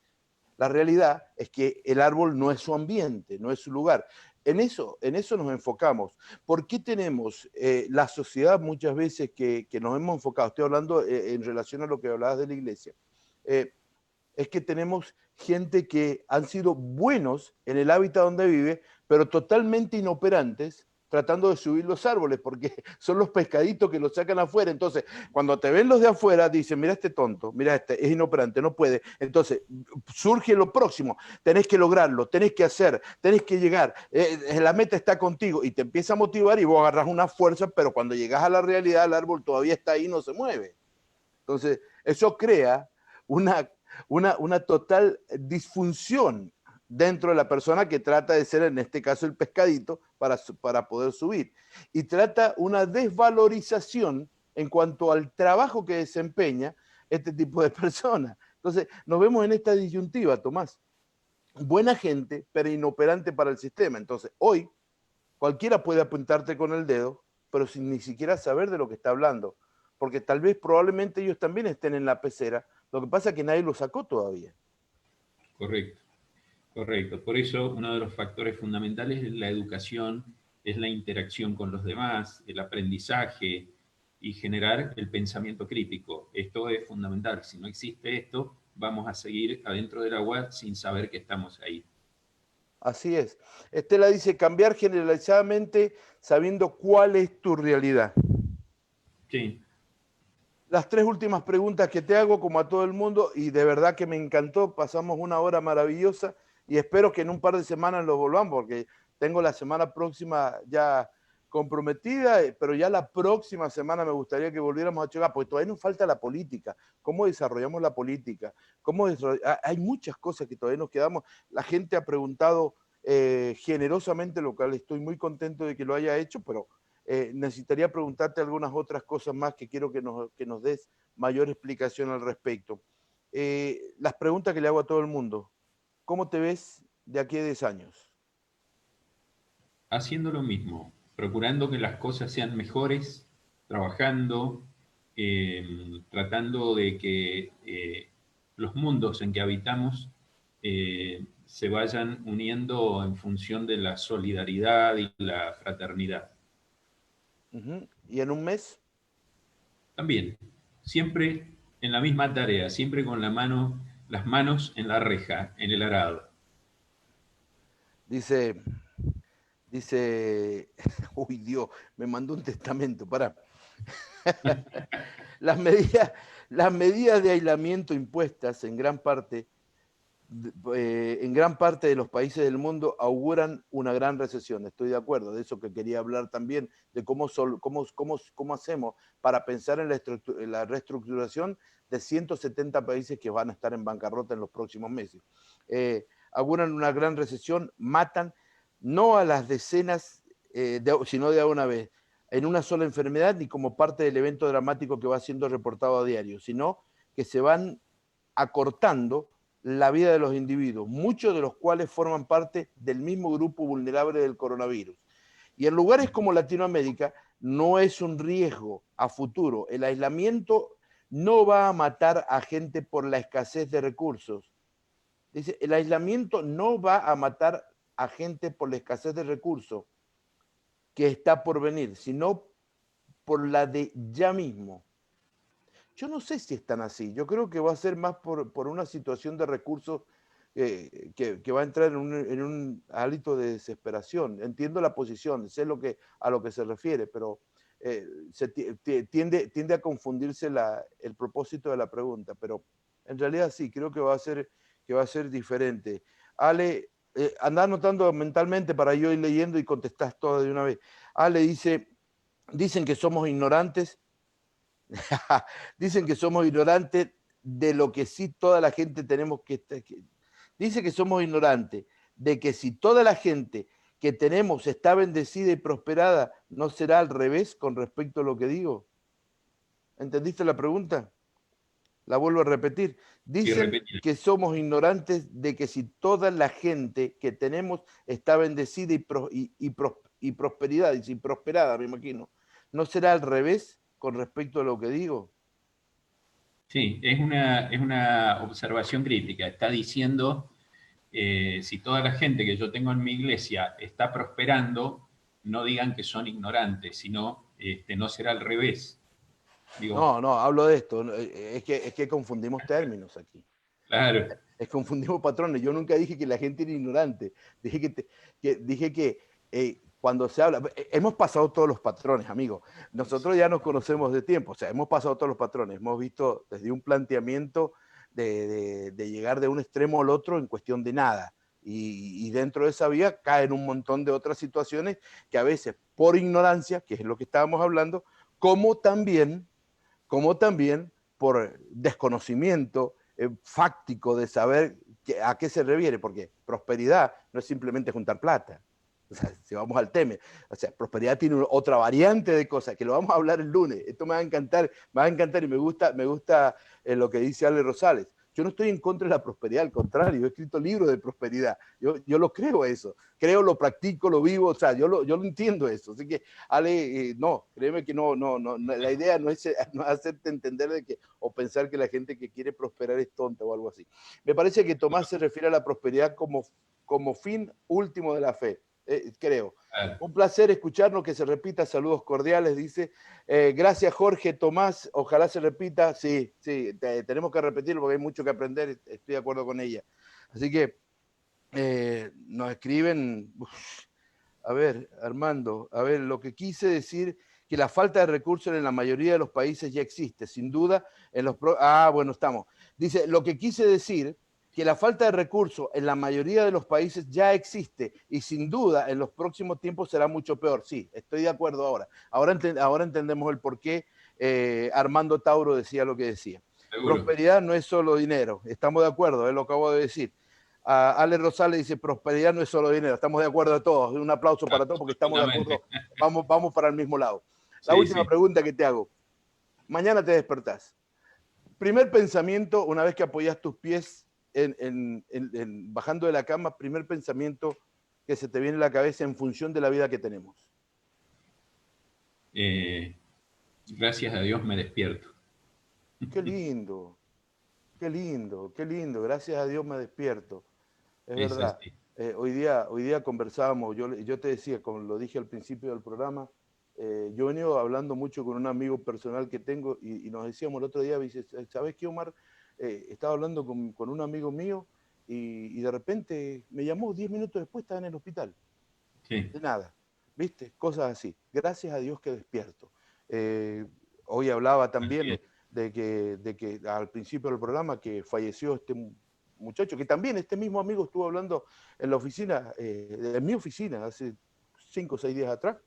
La realidad es que el árbol no es su ambiente, no es su lugar. En eso nos enfocamos. ¿Por qué tenemos la sociedad muchas veces que nos hemos enfocado? Estoy hablando en relación a lo que hablabas de la iglesia. Es que tenemos gente que han sido buenos en el hábitat donde vive, pero totalmente inoperantes tratando de subir los árboles, porque son los pescaditos que los sacan afuera. Entonces, cuando te ven los de afuera, dicen, mira este tonto, mira este, es inoperante, no puede. Entonces, surge lo próximo, tenés que lograrlo, tenés que hacer, tenés que llegar, la meta está contigo, y te empieza a motivar y vos agarras una fuerza, pero cuando llegas a la realidad, el árbol todavía está ahí, no se mueve. Entonces, eso crea una total disfunción dentro de la persona que trata de ser, en este caso, el pescadito para poder subir. Y trata una desvalorización en cuanto al trabajo que desempeña este tipo de personas. Entonces, nos vemos en esta disyuntiva, Tomás. Buena gente, pero inoperante para el sistema. Entonces, hoy cualquiera puede apuntarte con el dedo, pero sin ni siquiera saber de lo que está hablando. Porque tal vez probablemente ellos también estén en la pecera. Lo que pasa es que nadie lo sacó todavía. Correcto, correcto. Por eso uno de los factores fundamentales es la educación, es la interacción con los demás, el aprendizaje y generar el pensamiento crítico. Esto es fundamental. Si no existe esto, vamos a seguir adentro del agua sin saber que estamos ahí. Así es. Estela dice, cambiar generalizadamente sabiendo cuál es tu realidad. Sí. Las tres últimas preguntas que te hago, como a todo el mundo, y de verdad que me encantó, pasamos una hora maravillosa y espero que en un par de semanas lo volvamos, porque tengo la semana próxima ya comprometida, pero ya la próxima semana me gustaría que volviéramos a checar, porque todavía nos falta la política, cómo desarrollamos la política, hay muchas cosas que todavía nos quedamos. La gente ha preguntado generosamente, lo cual estoy muy contento de que lo haya hecho, pero necesitaría preguntarte algunas otras cosas más que quiero que nos des mayor explicación al respecto. Las preguntas que le hago a todo el mundo. ¿Cómo te ves de aquí a 10 años? Haciendo lo mismo, procurando que las cosas sean mejores, trabajando, tratando de que los mundos en que habitamos se vayan uniendo en función de la solidaridad y la fraternidad. ¿Y en un mes? También, siempre en la misma tarea, siempre con las manos en la reja, en el arado. Dice, dice, uy Dios, me mandó un testamento, pará. Las medidas, las medidas de aislamiento impuestas en gran parte de los países del mundo auguran una gran recesión. Estoy de acuerdo, de eso que quería hablar también, de cómo hacemos para pensar en la reestructuración de 170 países que van a estar en bancarrota en los próximos meses. Auguran una gran recesión, matan no a las decenas, sino de a una vez, en una sola enfermedad ni como parte del evento dramático que va siendo reportado a diario, sino que se van acortando la vida de los individuos, muchos de los cuales forman parte del mismo grupo vulnerable del coronavirus. Y en lugares como Latinoamérica no es un riesgo a futuro. El aislamiento no va a matar a gente por la escasez de recursos. Dice, el aislamiento no va a matar a gente por la escasez de recursos que está por venir, sino por la de ya mismo. Yo no sé si están así. Yo creo que va a ser más por una situación de recursos que va a entrar en un hálito de desesperación. Entiendo la posición, sé a lo que se refiere, pero tiende a confundirse el propósito de la pregunta. Pero en realidad sí, creo que va a ser diferente. Ale, anda anotando mentalmente para yo ir leyendo y contestás todo de una vez. Ale dice, dicen que somos ignorantes. Dicen que somos ignorantes de lo que sí toda la gente tenemos que. Dice que somos ignorantes de que si toda la gente que tenemos está bendecida y prosperada, ¿no será al revés con respecto a lo que digo? ¿Entendiste la pregunta? La vuelvo a repetir. Sí, Dicen repetir. que somos ignorantes de que si toda la gente que tenemos está bendecida y prosperidad, y prosperada, me imagino, ¿no será al revés con respecto a lo que digo? Sí, es una observación crítica. Está diciendo, si toda la gente que yo tengo en mi iglesia está prosperando, no digan que son ignorantes, sino no será al revés. Digo, No, no, hablo de esto. Es que confundimos términos aquí. claro, Es confundimos patrones. Yo nunca dije que la gente era ignorante. Dije que cuando se habla, hemos pasado todos los patrones, amigos. Nosotros ya nos conocemos de tiempo, o sea, hemos pasado todos los patrones. Hemos visto desde un planteamiento de llegar de un extremo al otro en cuestión de nada. Y dentro de esa vía caen un montón de otras situaciones que a veces por ignorancia, que es lo que estábamos hablando, como también como también por desconocimiento fáctico de saber a qué se refiere, porque prosperidad no es simplemente juntar plata. O sea, si vamos al tema, o sea, prosperidad tiene otra variante de cosas que lo vamos a hablar el lunes. Esto me va a encantar y me gusta lo que dice Ale Rosales. Yo no estoy en contra de la prosperidad, al contrario, he escrito libros de prosperidad. Yo lo creo eso, creo, lo practico, lo vivo, o sea, yo lo entiendo eso. Así que, Ale, no, créeme que no, la idea no es, no es hacerte entender de que, o pensar que la gente que quiere prosperar es tonta o algo así. Me parece que Tomás se refiere a la prosperidad como fin último de la fe, creo. claro. Un placer escucharnos, que se repita, saludos cordiales, dice. Gracias Jorge, Tomás, ojalá se repita. Sí, tenemos que repetirlo porque hay mucho que aprender, estoy de acuerdo con ella. Así que nos escriben, a ver, Armando, a ver, lo que quise decir que la falta de recursos en la mayoría de los países ya existe, sin duda. Bueno, estamos. Dice, lo que quise decir que la falta de recursos en la mayoría de los países ya existe y sin duda en los próximos tiempos será mucho peor. Sí, estoy de acuerdo ahora. Ahora entendemos el por qué Armando Tauro decía lo que decía. Seguro. Prosperidad no es solo dinero, estamos de acuerdo, lo acabo de decir. Ale Rosales dice, prosperidad no es solo dinero, estamos de acuerdo todos, un aplauso para todos porque estamos de Absolutamente. acuerdo, vamos para el mismo lado. La Sí, última sí. pregunta que te hago, mañana te despertás. Primer pensamiento, una vez que apoyas tus pies bajando de la cama, primer pensamiento que se te viene a la cabeza en función de la vida que tenemos. Gracias a Dios me despierto. Qué lindo. qué lindo, gracias a Dios me despierto. Es Es verdad. así. Hoy día conversábamos, yo te decía, como lo dije al principio del programa, yo he venido hablando mucho con un amigo personal que tengo y nos decíamos el otro día, dice, ¿sabes qué, Omar? Estaba hablando con un amigo mío y de repente me llamó 10 minutos después, estaba en el hospital. Sí, De nada, ¿viste? Cosas así. Gracias a Dios que despierto. Hoy hablaba así también es. de que al principio del programa que falleció este muchacho, que también este mismo amigo estuvo hablando en la oficina, en mi oficina, hace 5 o 6 días atrás.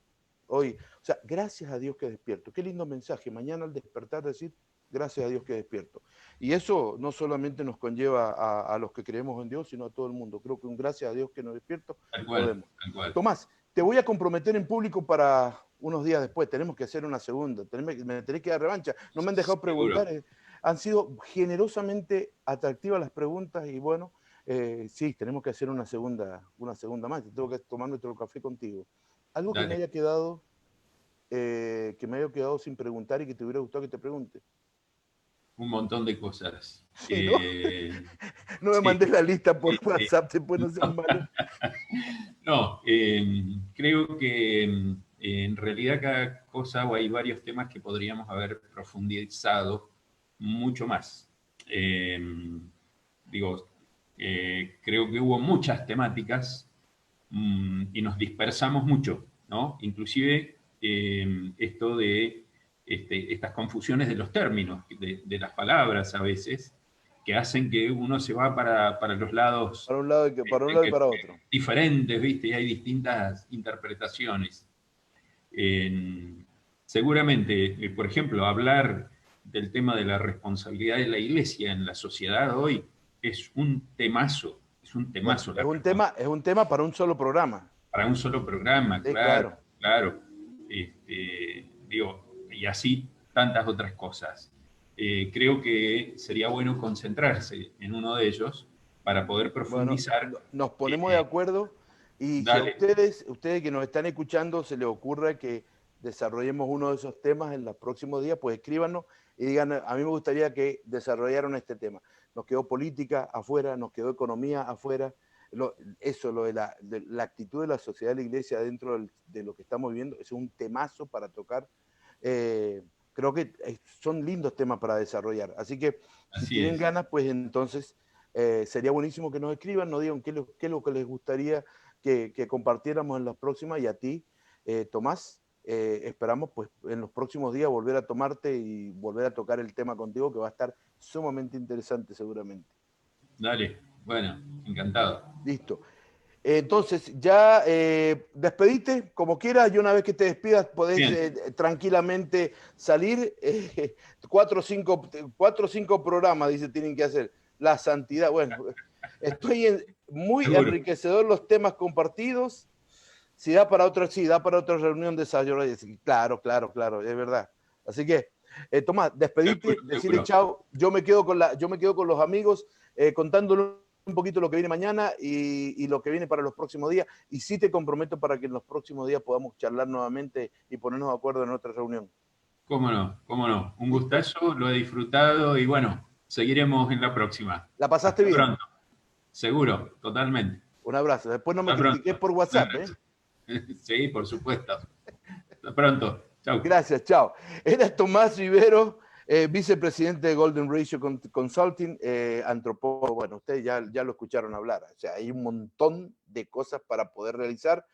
Hoy, o sea, gracias a Dios que despierto. Qué lindo mensaje. Mañana al despertar decir, gracias a Dios que despierto. Y eso no solamente nos conlleva a los que creemos en Dios, sino a todo el mundo. Creo que un gracias a Dios que nos despierto Tal cual, podemos. tal cual. Tomás, te voy a comprometer en público para unos días después. Tenemos que hacer una segunda. Me tenés que dar revancha. No me han dejado Seguro. preguntar. Han sido generosamente atractivas las preguntas y bueno, sí, tenemos que hacer una segunda más. Tengo que tomar nuestro café contigo. Algo Dale. que me haya quedado sin preguntar y que te hubiera gustado que te pregunte. Un montón de cosas. Sí, ¿no? No me Sí, mandes la lista por este, WhatsApp, después no sean malos. no, creo que en realidad cada cosa o hay varios temas que podríamos haber profundizado mucho más. Eh, digo, creo que hubo muchas temáticas y nos dispersamos mucho, ¿no? Inclusive esto de estas confusiones de los términos, de las palabras a veces, que hacen que uno se va para los lados Para un lado y para otro. diferentes, ¿viste? Y hay distintas interpretaciones. En- seguramente, por ejemplo, hablar del tema de la responsabilidad de la iglesia en la sociedad hoy es un Bueno, temazo es un tema para un solo programa. para un solo programa, Sí, claro, claro. claro. Digo, y así tantas otras cosas. Creo que sería bueno concentrarse en uno de ellos para poder Bueno, profundizar. nos ponemos de eh, acuerdo y si a dale, ustedes que nos están escuchando se les ocurra que desarrollemos uno de esos temas en los próximos días, pues escríbanos y digan, a mí me gustaría que desarrollaran este tema. Nos quedó política afuera, nos quedó economía afuera, lo de la actitud de la sociedad de la iglesia dentro de lo que estamos viviendo, es un temazo para tocar. Creo que son lindos temas para desarrollar. Así que si así tienen es. ganas, pues entonces sería buenísimo que nos escriban, nos digan qué es lo que les gustaría que compartiéramos en las próximas y a ti, Tomás, esperamos pues en los próximos días volver a tomarte y volver a tocar el tema contigo que va a estar sumamente interesante seguramente. Dale, bueno, encantado. Listo. Entonces, ya despedite como quieras y una vez que te despidas podés Bien, tranquilamente salir. 4 o 5 programas, dice, tienen que hacer. La santidad, bueno, muy seguro. enriquecedor los temas compartidos. Si da para otra, sí, da para otra reunión de ensayo. Claro, claro, claro, es verdad. Así que, Tomás, despedite, Seguro, decirle seguro. chao. Yo me quedo con los amigos contándole un poquito lo que viene mañana y lo que viene para los próximos días. Y sí te comprometo para que en los próximos días podamos charlar nuevamente y ponernos de acuerdo en otra reunión. Cómo no, cómo no. Un ¿Listo? gustazo, lo he disfrutado y bueno, seguiremos en la próxima. ¿La pasaste Hasta bien? pronto. Seguro, totalmente. Un abrazo. Después no me Hasta critiques pronto. por No, WhatsApp, ¿eh? no. Sí, por supuesto. Hasta pronto. Chau. Gracias, chao. Era Tomás Rivero, vicepresidente de Golden Ratio Consulting, antropólogo. Bueno, ustedes ya lo escucharon hablar. O sea, hay un montón de cosas para poder realizar.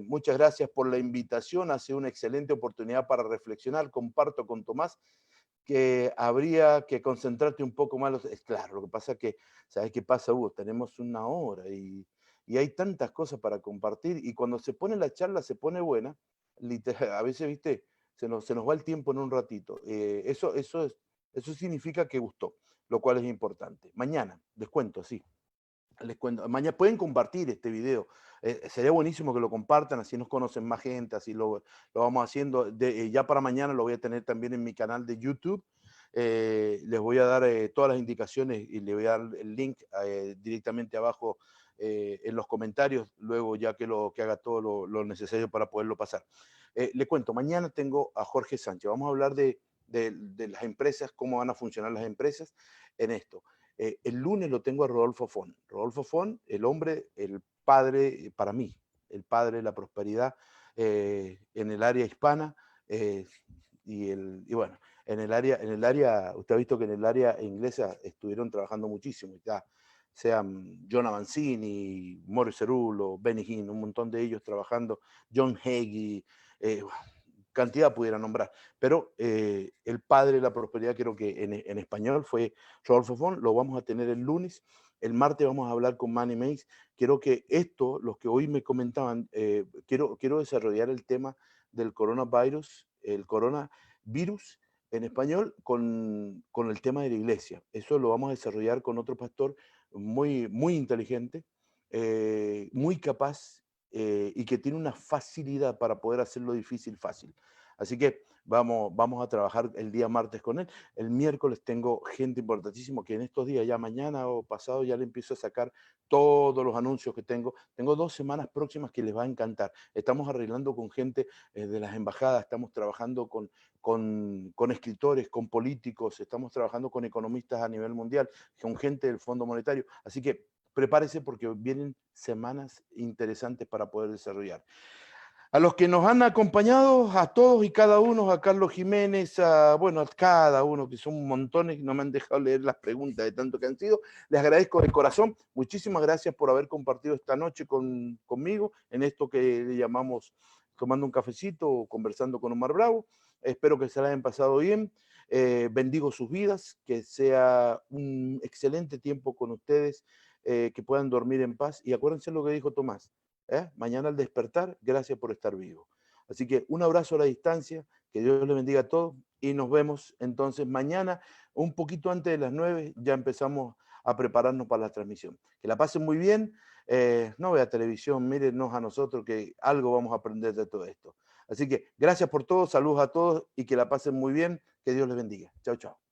Muchas gracias por la invitación. Ha sido una excelente oportunidad para reflexionar. Comparto con Tomás que habría que concentrarte un poco más. Es claro, lo que pasa es que, ¿sabes qué pasa, Hugo? Tenemos una hora y hay tantas cosas para compartir y cuando se pone la charla se pone buena, a veces, viste, se nos va el tiempo en un ratito. Eso significa que gustó, lo cual es importante. Mañana, les cuento, sí. Les cuento, mañana pueden compartir este video. Sería buenísimo que lo compartan, así nos conocen más gente, así lo vamos haciendo. Ya para mañana lo voy a tener también en mi canal de YouTube. Les voy a dar todas las indicaciones y le voy a dar el link directamente abajo en los comentarios, luego ya que haga todo lo necesario para poderlo pasar. Le cuento, mañana tengo a Jorge Sánchez. Vamos a hablar de las empresas, cómo van a funcionar las empresas en esto. El lunes lo tengo a Rodolfo Fon. Rodolfo Fon, el hombre, el padre, para mí, el padre de la prosperidad en el área hispana y bueno, en el área, usted ha visto que en el área inglesa estuvieron trabajando muchísimo, ya sean John Avancini, Maurice Cerulo, Benny Hinn, un montón de ellos trabajando, John Hagee, cantidad pudiera nombrar, pero el padre de la prosperidad creo que en español fue Rodolfo Fon, lo vamos a tener el lunes, el martes vamos a hablar con Manny Mays, quiero que esto, los que hoy me comentaban, quiero desarrollar el tema del coronavirus, el coronavirus en español con el tema de la iglesia, eso lo vamos a desarrollar con otro pastor muy inteligente, muy capaz y que tiene una facilidad para poder hacer lo difícil fácil. Así que vamos a trabajar el día martes con él. El miércoles tengo gente importantísima que en estos días, ya mañana o pasado, ya le empiezo a sacar todos los anuncios que tengo. Tengo 2 semanas próximas que les va a encantar. Estamos arreglando con gente de las embajadas, estamos trabajando con escritores, con políticos, estamos trabajando con economistas a nivel mundial, con gente del Fondo Monetario. Así que prepárese porque vienen semanas interesantes para poder desarrollar. A los que nos han acompañado, a todos y cada uno, a Carlos Jiménez, bueno, a cada uno, que son montones, no me han dejado leer las preguntas de tanto que han sido, les agradezco de corazón. Muchísimas gracias por haber compartido esta noche conmigo en esto que le llamamos tomando un cafecito o conversando con Omar Bravo. Espero que se la hayan pasado bien. Bendigo sus vidas, que sea un excelente tiempo con ustedes, que puedan dormir en paz. Y acuérdense lo que dijo Tomás. Mañana al despertar, gracias por estar vivo. Así que un abrazo a la distancia, que Dios les bendiga a todos y nos vemos entonces mañana, un poquito antes de las 9, ya empezamos a prepararnos para la transmisión. Que la pasen muy bien, no vea televisión, mírenos a nosotros que algo vamos a aprender de todo esto. Así que gracias por todo, saludos a todos y que la pasen muy bien, que Dios les bendiga. Chao, chao.